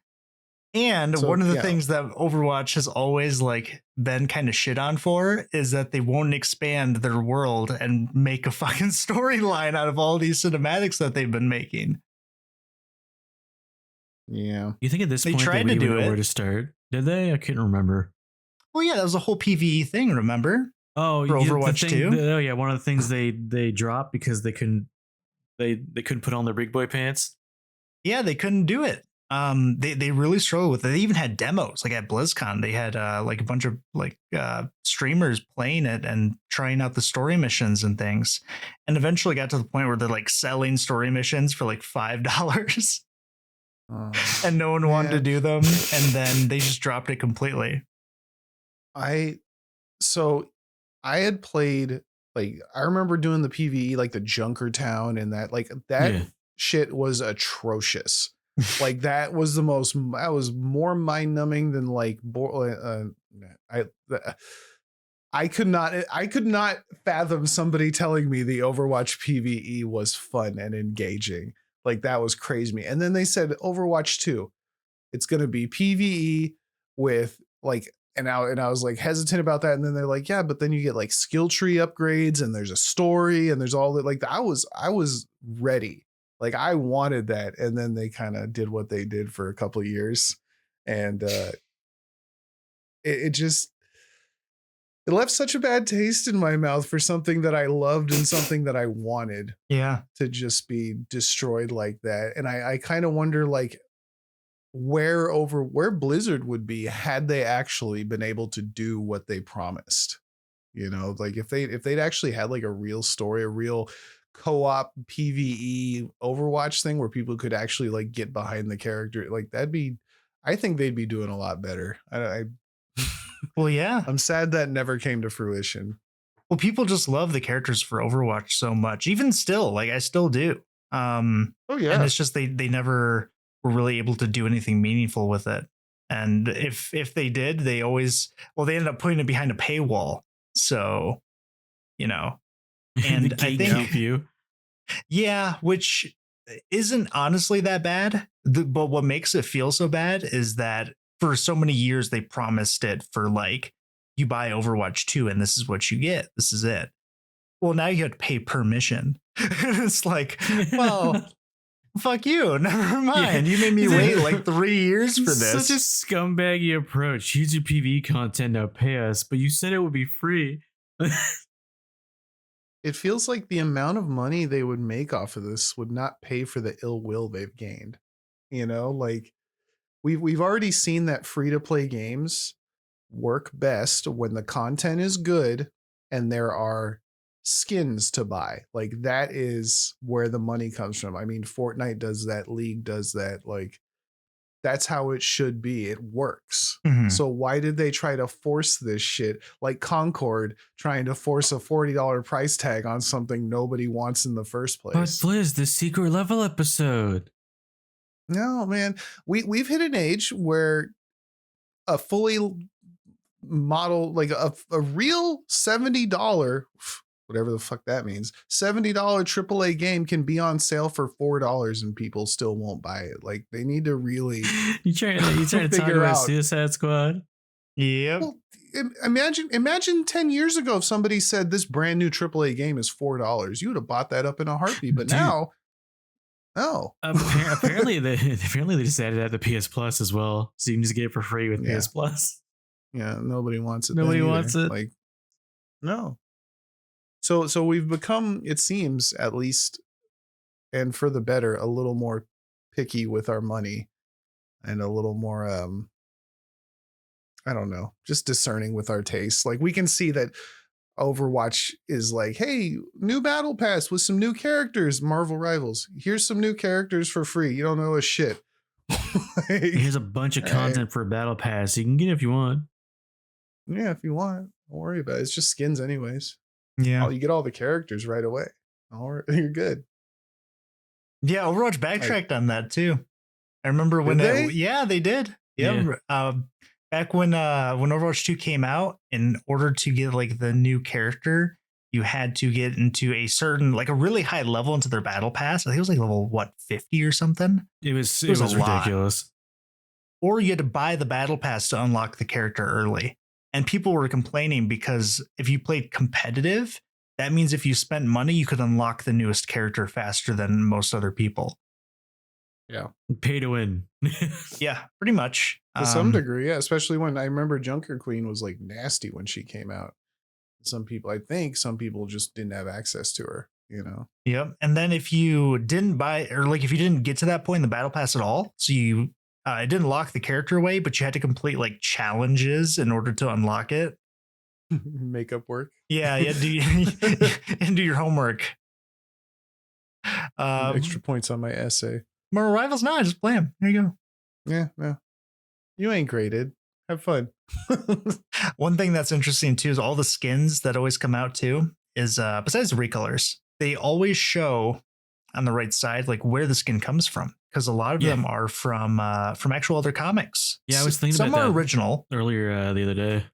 And one of the things that Overwatch has always like been kind of shit on for is that they won't expand their world and make a fucking storyline out of all these cinematics that they've been making. Yeah. You think at this point tried they to would do even know it. where to start? Did they? I couldn't remember. Well, yeah, that was a whole PvE thing, remember? Oh, For Overwatch 2? Oh yeah, one of the things they dropped because they couldn't put on their big boy pants. Yeah, they couldn't do it. They really struggled with it. They even had demos like at BlizzCon. They had like a bunch of like streamers playing it and trying out the story missions and things, and eventually got to the point where they're like selling story missions for like $5 and no one wanted to do them, and then they just dropped it completely. I had played, like, I remember doing the PvE, like the Junkertown, and that shit was atrocious. Like that was more mind numbing than like I could not fathom somebody telling me the Overwatch PvE was fun and engaging. Like that was crazy to me. And then they said Overwatch 2, it's going to be PvE with like, and I was like hesitant about that. And then they're like, yeah, but then you get like skill tree upgrades and there's a story and there's all that. Like I was ready. Like I wanted that. And then they kind of did what they did for a couple of years. And it left such a bad taste in my mouth for something that I loved and something that I wanted. Yeah. To just be destroyed like that. And I kind of wonder like where Blizzard would be had they actually been able to do what they promised. You know, like if they'd actually had like a real story, a real co-op PvE Overwatch thing where people could actually like get behind the character, like I think they'd be doing a lot better. Well, yeah. I'm sad that never came to fruition. Well, people just love the characters for Overwatch so much. Even still, like I still do. Oh yeah. And it's just they never were really able to do anything meaningful with it. And if they did, they ended up putting it behind a paywall. So, you know, and I think you. Yeah, which isn't honestly that bad. But what makes it feel so bad is that for so many years they promised it for like, you buy Overwatch 2 and this is what you get. This is it. Well, now you have to pay per mission. It's like, well, fuck you. Never mind. Yeah. You made me wait like 3 years for this. Such a scumbaggy approach. Here's your PvE content. Now pay us. But you said it would be free. It feels like the amount of money they would make off of this would not pay for the ill will they've gained. You know, like we've already seen that free to play games work best when the content is good and there are skins to buy. Like that is where the money comes from. I mean, Fortnite does that, League does that. Like that's how it should be. It works. Mm-hmm. So why did they try to force this shit? Like Concord trying to force a $40 price tag on something nobody wants in the first place. But Blizz, the secret level episode. No, man. We've hit an age where a fully model, like a real $70, whatever the fuck that means, $70 AAA game can be on sale for $4 and people still won't buy it. Like they need to really you trying to talk about Suicide Squad? Yep. Well, imagine 10 years ago if somebody said this brand new AAA game is $4, you would have bought that up in a heartbeat. But now, no. apparently they just added that to PS Plus as well, so you can just get it for free with PS Plus. Yeah, nobody wants it. Nobody wants it. Like, no. So we've become, it seems, at least, and for the better, a little more picky with our money and a little more, I don't know, just discerning with our tastes. Like we can see that Overwatch is like, hey, new battle pass with some new characters, Marvel Rivals. Here's some new characters for free. You don't know a shit. Like, here's a bunch of content for a battle pass. You can get it if you want. Yeah, if you want. Don't worry about it. It's just skins anyways. Yeah. You get all the characters right away. All right, you're good. Yeah, Overwatch backtracked on that too. I remember when they did. Yeah. Back when Overwatch 2 came out, in order to get like the new character, you had to get into a certain, like a really high level into their battle pass. I think it was like level 50 or something. It was ridiculous. Or you had to buy the battle pass to unlock the character early. And people were complaining because if you played competitive, that means if you spent money, you could unlock the newest character faster than most other people. Yeah. Pay to win. Yeah, pretty much. To some degree, yeah. Especially when I remember Junker Queen was like nasty when she came out. Some people just didn't have access to her, you know? Yep. And then if you didn't buy, or like if you didn't get to that point in the battle pass at all, so you it didn't lock the character away, but you had to complete like challenges in order to unlock it. Makeup work. Yeah, and do your homework. Extra points on my essay. More Rivals? No, just play them. There you go. Yeah. You ain't graded. Have fun. One thing that's interesting too is all the skins that always come out too is besides the recolors, they always show on the right side like where the skin comes from, because a lot of them are from actual other comics. Yeah, I was thinking some about are that original earlier the other day.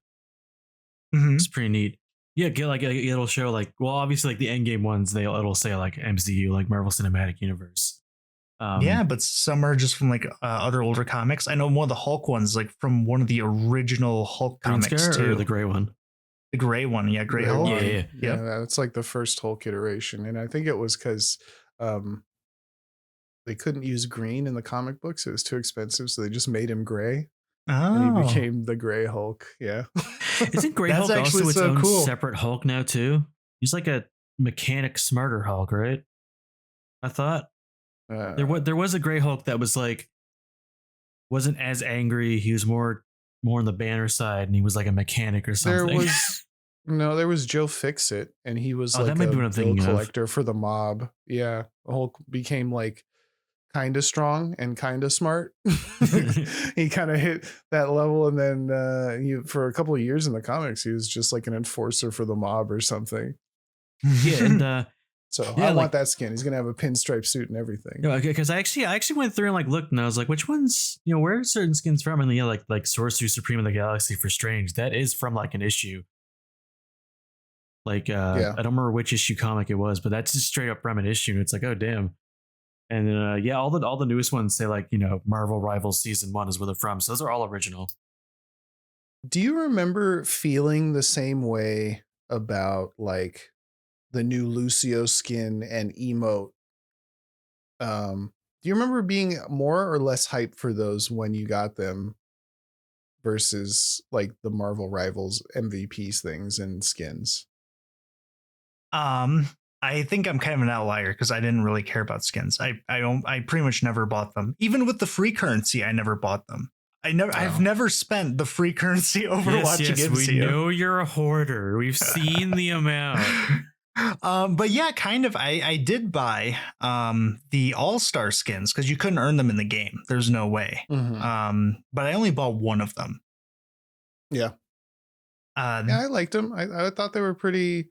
It's pretty neat. Yeah, get like it'll show like, well, obviously like the end game ones, it'll say like MCU, like Marvel Cinematic Universe. Yeah, but some are just from like other older comics. I know one of the Hulk ones, like from one of the original Hulk Green comics Scare too. or the gray one. The gray one, yeah, gray Gray Hulk. one. Yeah. Yeah, that's like the first Hulk iteration, and I think it was because they couldn't use green in the comic books; it was too expensive, so they just made him gray, and he became the Gray Hulk. Yeah, Isn't Gray That's Hulk actually also its so own cool. separate Hulk now too? He's like a mechanic smarter Hulk, right? I thought there was a Gray Hulk that was like wasn't as angry. He was more on the Banner side, and he was like a mechanic or something. there was Joe Fixit, and he was like that might be what I'm a bill thinking of. collector for the mob. Yeah, Hulk became like kind of strong and kind of smart. He kind of hit that level, and then for a couple of years in the comics, he was just like an enforcer for the mob or something. Yeah, and So yeah, I like- want that skin. He's gonna have a pinstripe suit and everything. because I actually went through and like looked, and I was like, which ones, where are certain skins from? And yeah, like Sorcery Supreme of the Galaxy for Strange, that is from like an issue. Like I don't remember which issue comic it was, but that's just straight up from an issue. And it's like, oh damn. And then all the newest ones say like, Marvel Rivals Season 1 is where they're from. So those are all original. Do you remember feeling the same way about like the new Lucio skin and emote? Do you remember being more or less hyped for those when you got them versus like the Marvel Rivals MVPs things and skins? I think I'm kind of an outlier because I didn't really care about skins. I pretty much never bought them. Even with the free currency, I never bought them. I've never spent the free currency Overwatch against we you. know you're a hoarder. We've seen the amount. But yeah, kind of. I did buy the All-Star skins because you couldn't earn them in the game. There's no way. But I only bought one of them. Yeah. Yeah, I liked them. I thought they were pretty.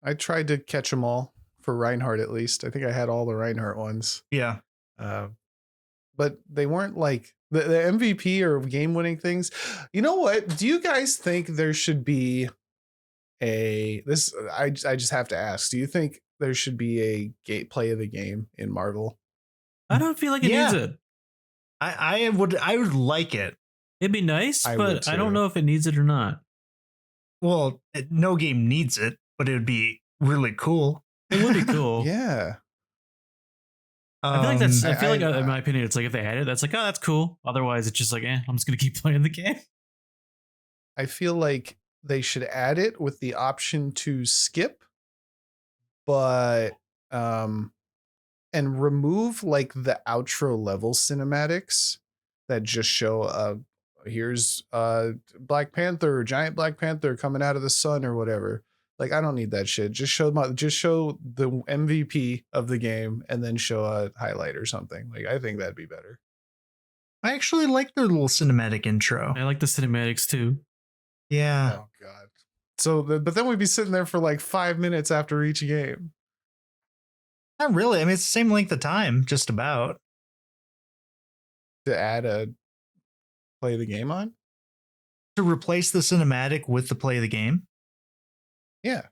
I tried to catch them all for Reinhardt at least. I think I had all the Reinhardt ones. Yeah. But they weren't like the MVP or game winning things. You know what? Do you guys think there should be I just have to ask. Do you think there should be a play of the game in Marvel? I don't feel like it needs it. I would like it. It'd be nice, I but I don't know if it needs it or not. Well, no game needs it, but it would be really cool. It would be cool. Yeah. I feel like in my opinion, it's like if they add it, that's like, oh, that's cool. Otherwise, it's just like, I'm just gonna keep playing the game. I feel like they should add it with the option to skip, but and remove like the outro level cinematics that just show here's Black Panther, giant Black Panther coming out of the sun or whatever. Like, I don't need that shit. Just show the MVP of the game and then show a highlight or something. Like, I think that'd be better. I actually like their little cinematic intro. I like the cinematics too. Yeah. Oh god. So, but then we'd be sitting there for like 5 minutes after each game. Not really. I mean, it's the same length of time, just about. To add a play the game on? To replace the cinematic with the play of the game? Yeah.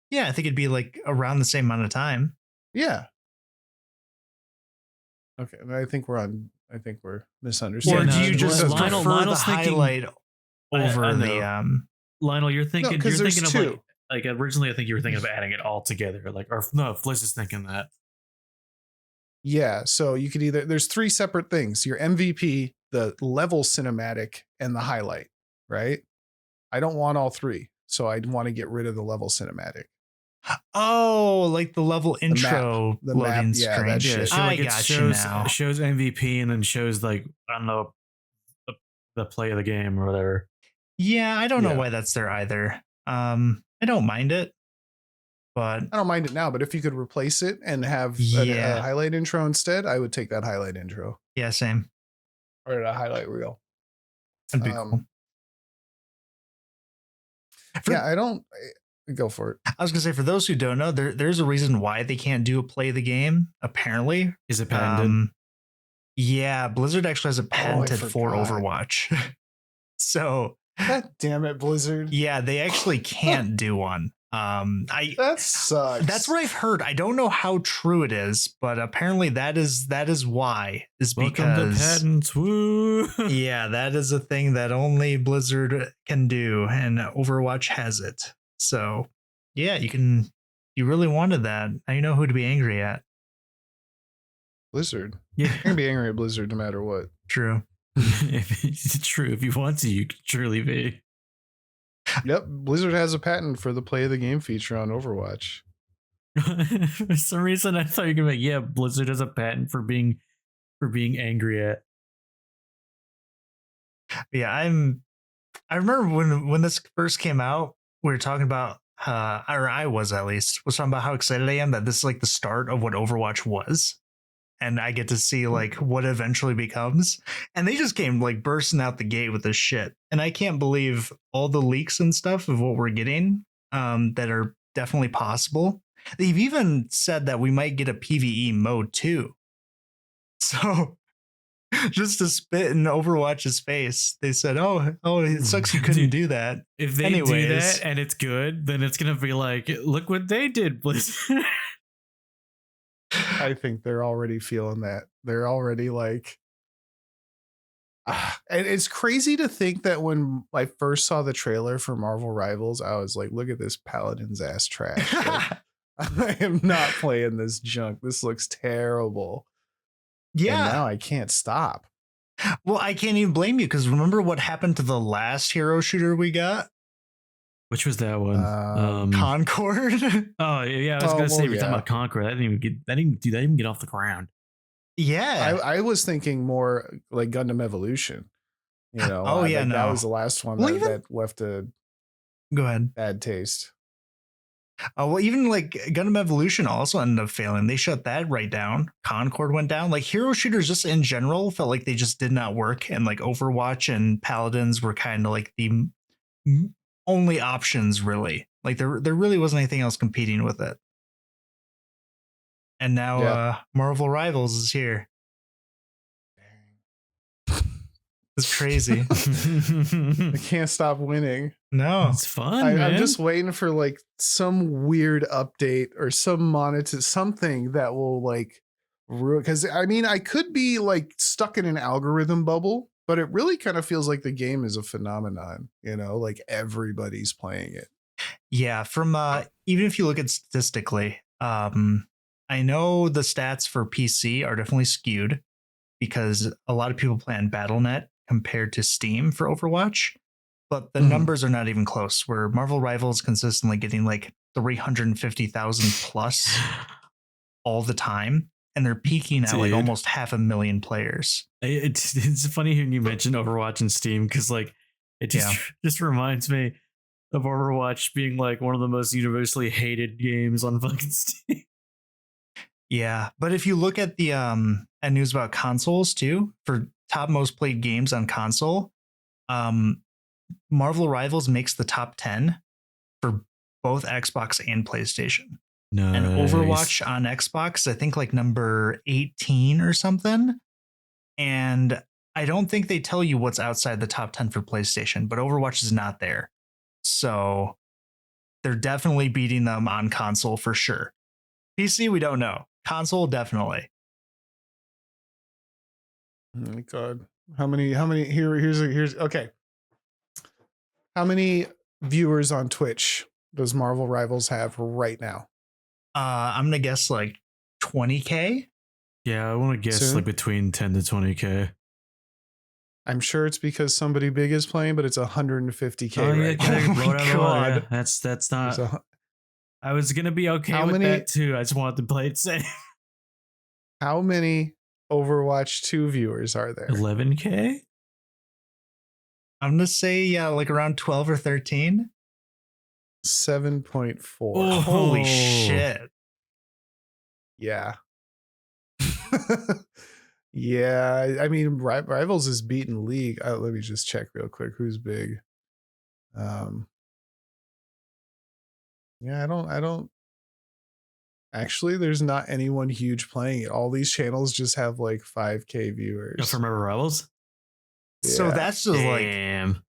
Yeah, I think it'd be like around the same amount of time. Yeah. Okay, I think we're misunderstanding. Or do you just prefer Lionel's the highlight over I the Lionel, you're thinking No, 'cause you're there's thinking of two. like originally I think you were thinking of adding it all together. Like, or no, Fliss is thinking that. Yeah, so you could there's 3 separate things: your MVP, the level cinematic, and the highlight, right? I don't want all 3, so I'd want to get rid of the level cinematic. Oh, like the level intro the map, loading yeah, screen. that Yeah, shit. so like I it got you now. shows MVP and then shows like, I don't know, the play of the game or whatever. Yeah, I don't know Yeah. why that's there either. I don't mind it, but I don't mind it now, but if you could replace it and have a highlight intro instead, I would take that highlight intro yeah, same. or a highlight reel. That'd be cool. Yeah, I don't go for it. I was gonna say, for those who don't know, there's a reason why they can't do a play of the game. Apparently, Is it patented? Yeah, Blizzard actually has it patented for forgot. Overwatch. So God damn it, Blizzard. Yeah, they actually can't do one. That sucks. That's what I've heard. I don't know how true it is, but apparently that is why. Welcome to patents. Woo. Yeah, that is a thing that only Blizzard can do, and Overwatch has it. So yeah, you really wanted that. Now you know who to be angry at. Blizzard. Yeah. You're gonna be angry at Blizzard no matter what. True. It's true. If you want to, you can truly be. Yep, Blizzard has a patent for the play of the game feature on Overwatch. For some reason, I thought you were gonna be like, yeah, Blizzard has a patent for being angry at. Yeah, I remember when this first came out, we were talking about or I was talking about how excited I am that this is like the start of what Overwatch was. And I get to see like what eventually becomes. And they just came like bursting out the gate with this shit. And I can't believe all the leaks and stuff of what we're getting that are definitely possible. They've even said that we might get a PvE mode too. So just to spit in Overwatch's face, they said, oh, it sucks you couldn't do that. If they do that and it's good, then it's going to be like, look what they did, Blizzard. I think they're already feeling that. They're already like, and it's crazy to think that when I first saw the trailer for Marvel Rivals, I was like, look at this Paladin's ass trash. Like, I am not playing this junk. This looks terrible. Yeah. And now I can't stop. Well, I can't even blame you because remember what happened to the last hero shooter we got? Which was that one? Concord. Oh yeah, I was gonna say if you're talking about Concord, that didn't even get off the ground. Yeah, I was thinking more like Gundam Evolution. You know, that was the last one that left a bad taste. Well, even like Gundam Evolution also ended up failing. They shut that right down. Concord went down. Like hero shooters just in general felt like they just did not work. And like Overwatch and Paladins were kind of like the only options really. Like there really wasn't anything else competing with it. And now Marvel Rivals is here. It's crazy. I can't stop winning. No, it's fun. Man. I'm just waiting for like some weird update or something that will like ruin. Because I mean, I could be like stuck in an algorithm bubble, but it really kind of feels like the game is a phenomenon. You know, like everybody's playing it. Yeah, from even if you look at statistically, I know the stats for PC are definitely skewed because a lot of people play on BattleNet compared to Steam for Overwatch, but the numbers are not even close. Where Marvel Rivals consistently getting like 350,000 plus all the time, and they're peaking at like almost 500,000 players. It's funny when you mention Overwatch and Steam because like it just reminds me of Overwatch being like one of the most universally hated games on fucking Steam. Yeah, but if you look at the at news about consoles too, for top most played games on console, Marvel Rivals makes the top 10 for both Xbox and PlayStation. Nice. And Overwatch on Xbox, I think like number 18 or something. And I don't think they tell you what's outside the top 10 for PlayStation, but Overwatch is not there. So they're definitely beating them on console for sure. PC, we don't know. Console, definitely. Oh my God. How many here's okay. How many viewers on Twitch does Marvel Rivals have right now? I'm gonna guess like 20K. Yeah, I want to guess like between 10 to 20K. I'm sure it's because somebody big is playing, but it's 150K. Oh, right now. Oh my God. Yeah, that's not. I was gonna be okay with that too. I just wanted to play it safe. How many Overwatch 2 viewers are there? 11K? I'm gonna say like around 12 or 13. 7.4. Oh, holy shit. Yeah. Yeah, I mean Rivals is beating League. Let me just check real quick who's big. Yeah, I don't actually, there's not anyone huge playing it. All these channels just have like 5K viewers. From Marvel Rivals? So that's just like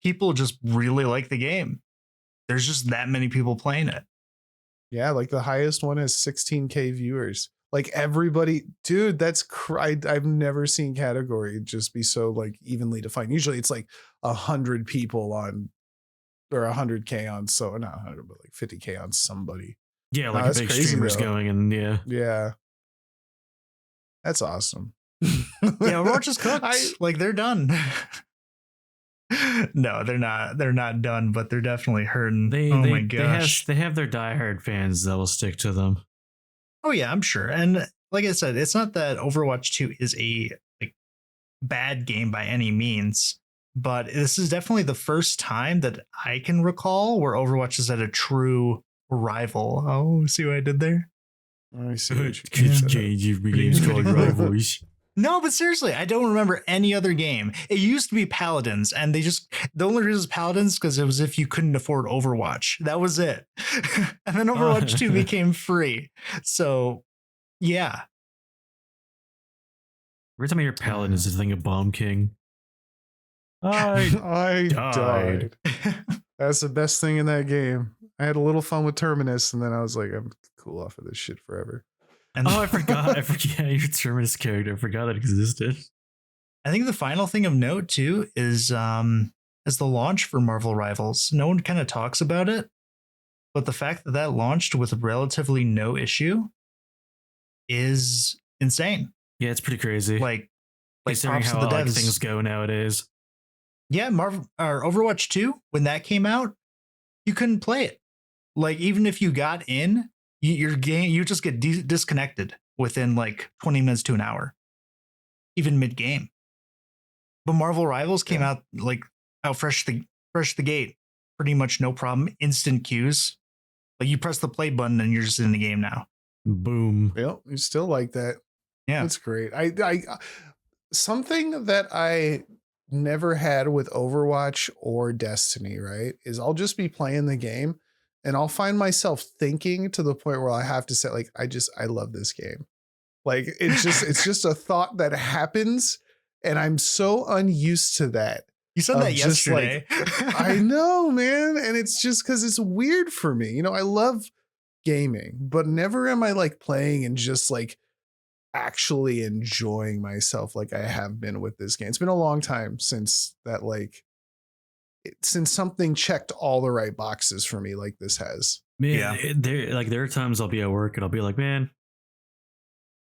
people just really like the game. There's just that many people playing it. Yeah, like the highest one has 16K viewers. Like everybody, dude, that's I've never seen category just be so like evenly defined. Usually it's like 100 people on, or 100K on, so not 100, but like 50K on somebody. Yeah, like that's big crazy, streamers though. going, and yeah. That's awesome. Yeah, Overwatch is cooked. Like they're done. No, they're not. They're not done, but they're definitely hurting. My gosh, they have their diehard fans that will stick to them. Oh yeah, I'm sure. And like I said, it's not that Overwatch 2 is a like bad game by any means, but this is definitely the first time that I can recall where Overwatch is at a true rival. Oh, see what I did there? I see what you Kids did. change every game's called rivals. No, but seriously, I don't remember any other game. It used to be Paladins, and the only reason it was Paladins because it was if you couldn't afford Overwatch. That was it. And then Overwatch 2 became free. So, yeah. Every time I hear Paladin, is the thing of Bomb King. I died. That's the best thing in that game. I had a little fun with Terminus, and then I was like, I'm cool off of this shit forever. And I forgot your Terminus character. I forgot that existed. I think the final thing of note too is the launch for Marvel Rivals. No one kind of talks about it, but the fact that that launched with relatively no issue is insane. Yeah, it's pretty crazy. Like considering props how to the devs. like, things go nowadays. Yeah, Marvel or Overwatch 2, when that came out, you couldn't play it. Like even if you got in, your game, you just get disconnected within like 20 minutes to an hour, even mid game. But Marvel Rivals came out like out fresh the gate, pretty much no problem. Instant queues, like you press the play button and you're just in the game now. Boom. Yep, you still like that. Yeah, that's great. I something that I never had with Overwatch or Destiny, right, is I'll just be playing the game and I'll find myself thinking to the point where I have to say, like, I love this game. Like it's just a thought that happens, and I'm so unused to that. You said that yesterday. Like, I know, man, and it's just because it's weird for me. You know, I love gaming, but never am I like playing and just like actually enjoying myself like I have been with this game. It's been a long time since that, like, since something checked all the right boxes for me like this has. Man, there are times I'll be at work and I'll be like, man,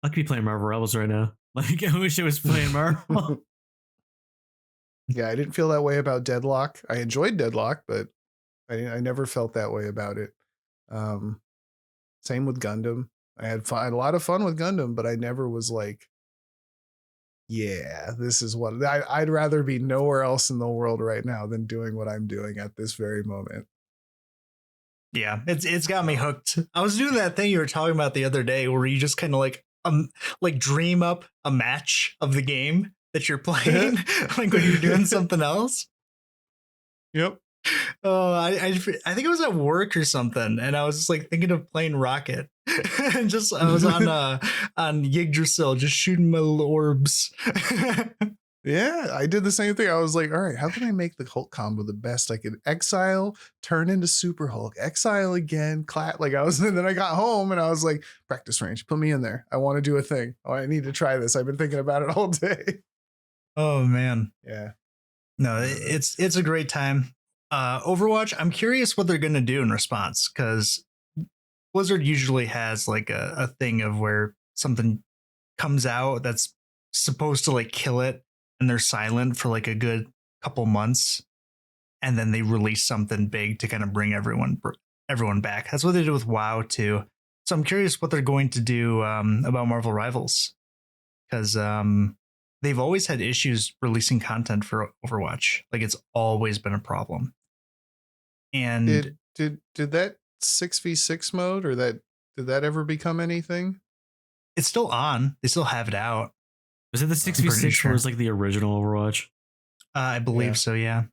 I could be playing Marvel Rebels right now. Like, I wish I was playing Marvel. Yeah, I didn't feel that way about Deadlock. I enjoyed Deadlock, but I never felt that way about it. Same with Gundam. I had a lot of fun with Gundam, but I never was like, yeah, this is what I'd rather be nowhere else in the world right now than doing what I'm doing at this very moment. Yeah, it's got me hooked. I was doing that thing you were talking about the other day where you just kind of like dream up a match of the game that you're playing, like when you're doing something else. Yep. Oh, I think it was at work or something, and I was just like thinking of playing Rocket, and I was on Yggdrasil, just shooting my little orbs. Yeah, I did the same thing. I was like, all right, how can I make the Hulk combo the best I could? Exile, turn into Super Hulk, exile again, clap. Like and then I got home and I was like, practice range, put me in there. I want to do a thing. Oh, I need to try this. I've been thinking about it all day. Oh man. Yeah. No, it's a great time. Overwatch, I'm curious what they're gonna do in response, because Blizzard usually has like a thing of where something comes out that's supposed to like kill it, and they're silent for like a good couple months, and then they release something big to kind of bring everyone back. That's what they did with WoW too. So I'm curious what they're going to do about Marvel Rivals, because they've always had issues releasing content for Overwatch. Like it's always been a problem. And did that 6v6 mode or did that ever become anything? It's still on. They still have it out. Was it the 6v6 or was like the original Overwatch? I believe so, yeah.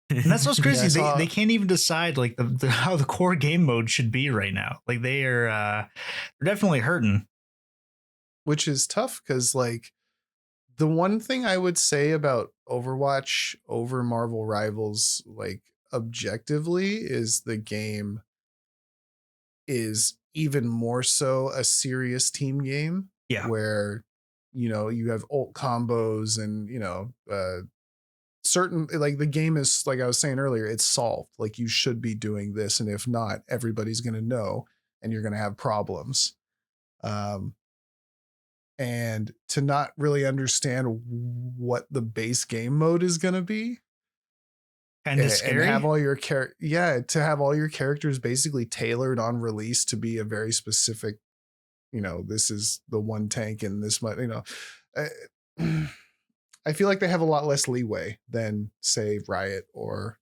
And that's what's crazy. They can't even decide like how the core game mode should be right now. Like they're definitely hurting. Which is tough because like The one thing I would say about Overwatch over Marvel Rivals, like objectively, is the game is even more so a serious team game. Yeah. Where, you have ult combos and, certain, like the game is, like I was saying earlier, it's solved. Like you should be doing this. And if not, everybody's going to know and you're going to have problems. And to not really understand what the base game mode is going to be, Kind of scary. and have all your to have all your characters basically tailored on release to be a very specific, this is the one tank and this much, I feel like they have a lot less leeway than say Riot or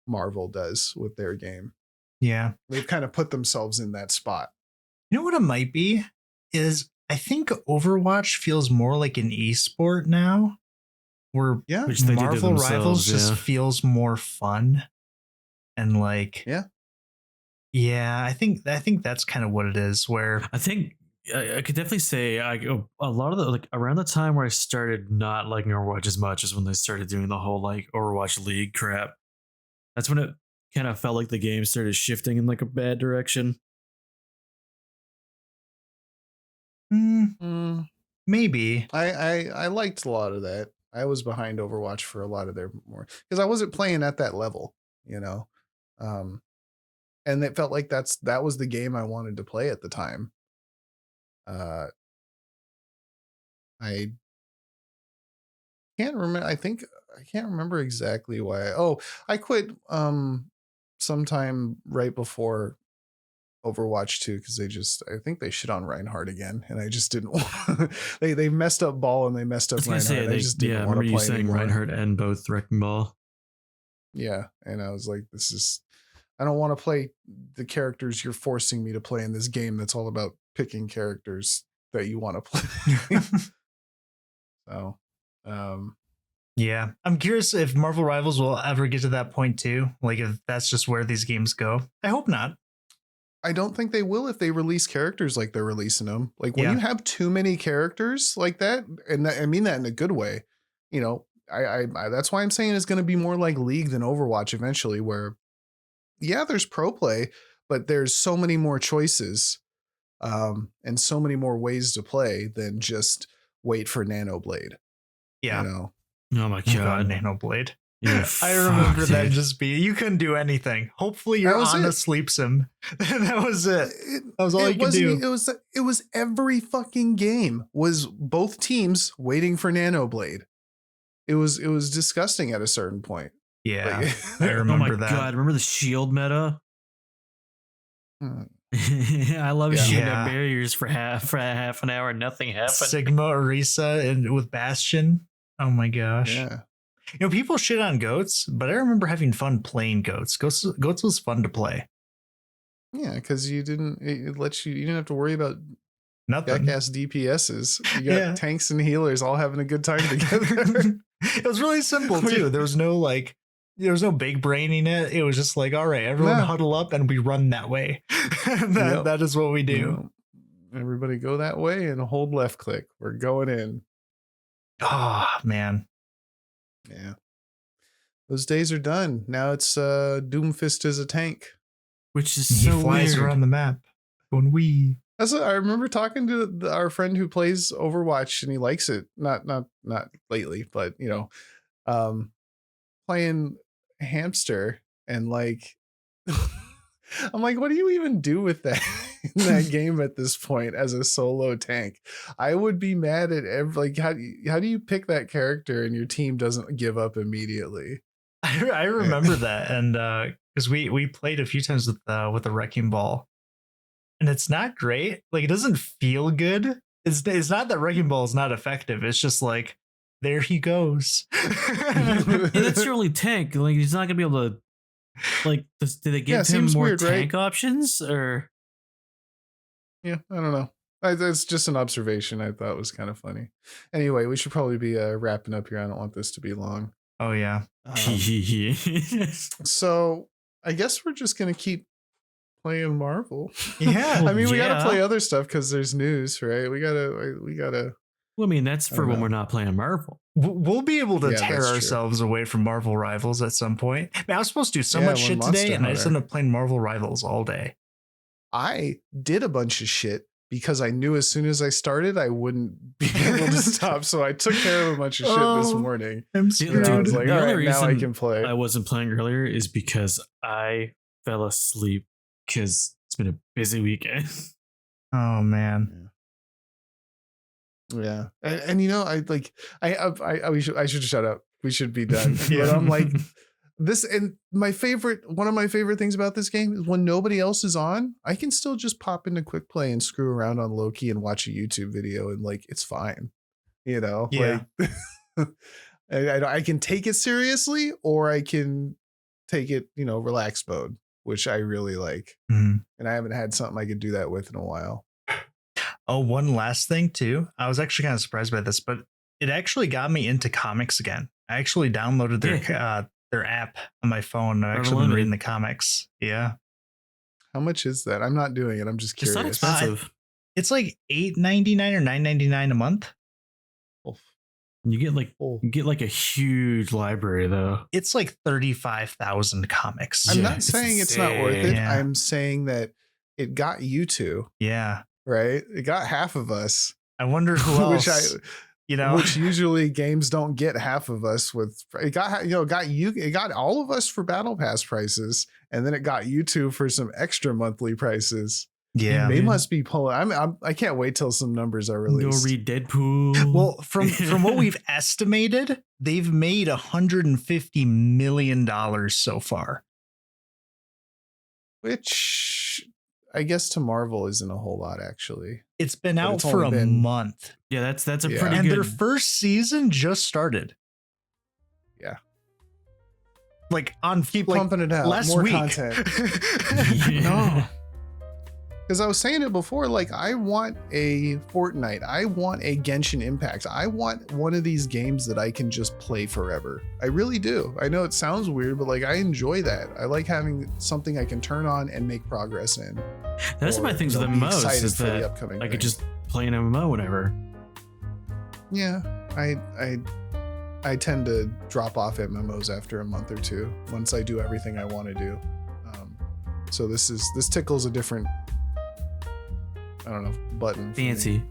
Marvel does with their game. Yeah. They've kind of put themselves in that spot. You know what it might be is I think Overwatch feels more like an esport now, where Which they do to Marvel themselves, Rivals just yeah. feels more fun, and like I think that's kind of what it is. Where I think I could definitely say a lot of the, like around the time where I started not liking Overwatch as much is when they started doing the whole like Overwatch League crap. That's when it kind of felt like the game started shifting in like a bad direction. maybe I liked a lot of that. I was behind Overwatch for a lot of their more because I wasn't playing at that level, and it felt like that was the game I wanted to play at the time. I can't remember. I can't remember exactly why. I quit sometime right before Overwatch 2 because I think they shit on Reinhardt again, and I just didn't want. They messed up Ball and they messed up I was gonna Reinhardt. say I just didn't I want remember to you play saying anymore. Reinhardt and both Wrecking Ball. Yeah, and I was like, I don't want to play the characters you're forcing me to play in this game that's all about picking characters that you want to play. So, yeah, I'm curious if Marvel Rivals will ever get to that point too. Like if that's just where these games go. I hope not. I don't think they will if they release characters like they're releasing them. Like when you have too many characters like that, and I mean that in a good way, I that's why I'm saying it's going to be more like League than Overwatch eventually, where there's pro play, but there's so many more choices, and so many more ways to play than just wait for Nanoblade. Yeah. Oh my god, Nanoblade. I remember that just be you couldn't do anything. Hopefully your Ana sleeps him. That was it. That was all you could do. It was every fucking game was both teams waiting for Nanoblade. It was disgusting at a certain point. Yeah, I remember that. God, remember the shield meta? I love shooting at barriers for half an hour, nothing happened. Sigma Orisa and with Bastion. Oh my gosh. Yeah. People shit on goats, but I remember having fun playing goats. Goats was fun to play. Yeah, because you didn't have to worry about nothing. Jackass DPSs. You got tanks and healers all having a good time together. It was really simple too. There was no big braining it. It was just like, all right, everyone huddle up and we run that way. That is what we do. Everybody go that way and hold left click. We're going in. Oh man. Yeah. Those days are done. Now it's Doomfist as a tank. Which is he flies around the map. When I remember talking to our friend who plays Overwatch and he likes it. Not lately, but playing Hamster and like I'm like, what do you even do with that in that game at this point as a solo tank? I would be mad at how do you pick that character and your team doesn't give up immediately? I remember that, and because we played a few times with the Wrecking Ball, and it's not great. Like it doesn't feel good. It's not that Wrecking Ball is not effective. It's just like there he goes. That's your only tank. Like he's not gonna be able to. Like, did they give him more weird, tank options or? Yeah, I don't know. It's just an observation I thought was kind of funny. Anyway, we should probably be wrapping up here. I don't want this to be long. Oh yeah. So I guess we're just gonna keep playing Marvel. Yeah. I mean, we gotta play other stuff because there's news, right? We gotta Well, I mean, that's for don't when know. we're not playing Marvel. We'll be able to Yeah, tear that's true. ourselves away from Marvel Rivals at some point. Man, I was supposed to do so Yeah, much when shit Monster today, and I just Hunter- ended up playing Marvel Rivals all day. I did a bunch of shit because I knew as soon as I started, I wouldn't be able to stop. So I took care of a bunch of shit this Oh, morning. I'm Dude, And I was the like, all only right, now I reason can play. I wasn't playing earlier is because I fell asleep because it's been a busy weekend. Oh man. Yeah, and you know, I should shut up. We should be done. Yeah. But I'm like this, and one of my favorite things about this game is when nobody else is on, I can still just pop into quick play and screw around on Loki and watch a YouTube video, and like it's fine. You know, Yeah. like I can take it seriously, or I can take it, relaxed mode, which I really like. Mhm. And I haven't had something I could do that with in a while. Oh, one last thing too. I was actually kind of surprised by this, but it actually got me into comics again. I actually downloaded their app on my phone. I've actually been reading the comics. Yeah. How much is that? I'm not doing it. I'm just It's curious. not expensive. It's like $8.99 or $9.99 a month. You get like a huge library though. It's like 35,000 comics. I'm Yeah, not it's saying it's not worth it. Yeah. I'm saying that it got you two, Yeah. right? It got half of us, I wonder who else. which usually games don't get half of us with. It got it got all of us for battle pass prices, and then it got you two for some extra monthly prices. Yeah. They must be pulling. I can't wait till some numbers are Go released. read Deadpool. Well, from what we've estimated, they've made $150 million so far. Which I guess to Marvel isn't a whole lot, actually. It's been But out it's for only a been- month. Yeah, that's a Yeah. pretty And good. their first season just started. Yeah. Like on Keep like, pumping it out. last More week. content. No. Because I was saying it before, like, I want a Fortnite. I want a Genshin Impact. I want one of these games that I can just play forever. I really do. I know it sounds weird, but like, I enjoy that. I like having something I can turn on and make progress in. That's Or, my things you with know, be MMOs excited is for the that upcoming I thing. could just play an MMO whenever. Yeah, I tend to drop off MMOs after a month or two once I do everything I want to do. So this tickles a different, I don't know, button. for me. Fancy.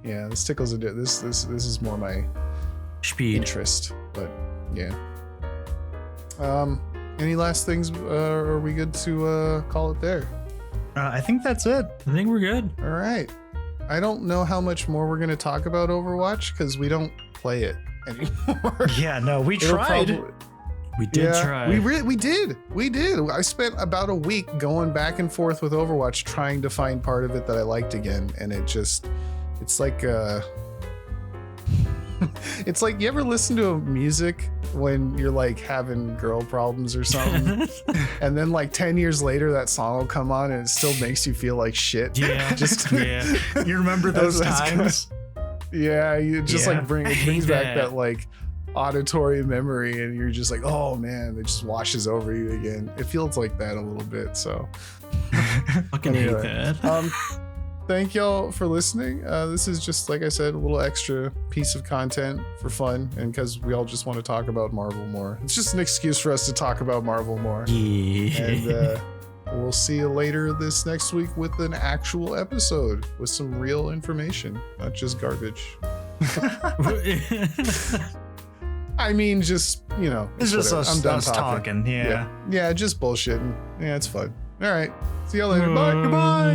Yeah, this tickles this is more my Speed. interest, but yeah. Any last things? Are we good to call it there? I think that's it. I think we're good. All right. I don't know how much more we're going to talk about Overwatch because we don't play it anymore. Yeah, no, we It'll tried. probably- We did try. We did. I spent about a week going back and forth with Overwatch trying to find part of it that I liked again, and it's like it's like, you ever listen to music when you're like having girl problems or something, and then like 10 years later that song will come on and it still makes you feel like shit. Yeah. Yeah. You remember those That's times? Yeah, you just Yeah. like brings hate back that. that like auditory memory, and you're just like, oh man, it just washes over you again. It feels like that a little bit. So Fucking Anyway, hate that. thank y'all for listening. This is just, like I said, a little extra piece of content for fun, and because we all just want to talk about Marvel more. It's just an excuse for us to talk about Marvel more. Yeah. And we'll see you later this next week with an actual episode with some real information, not just garbage. I mean, just, It's just whatever. us talking. Yeah. Yeah, just bullshitting. Yeah, it's fun. All right. See y'all later. Bye. Goodbye.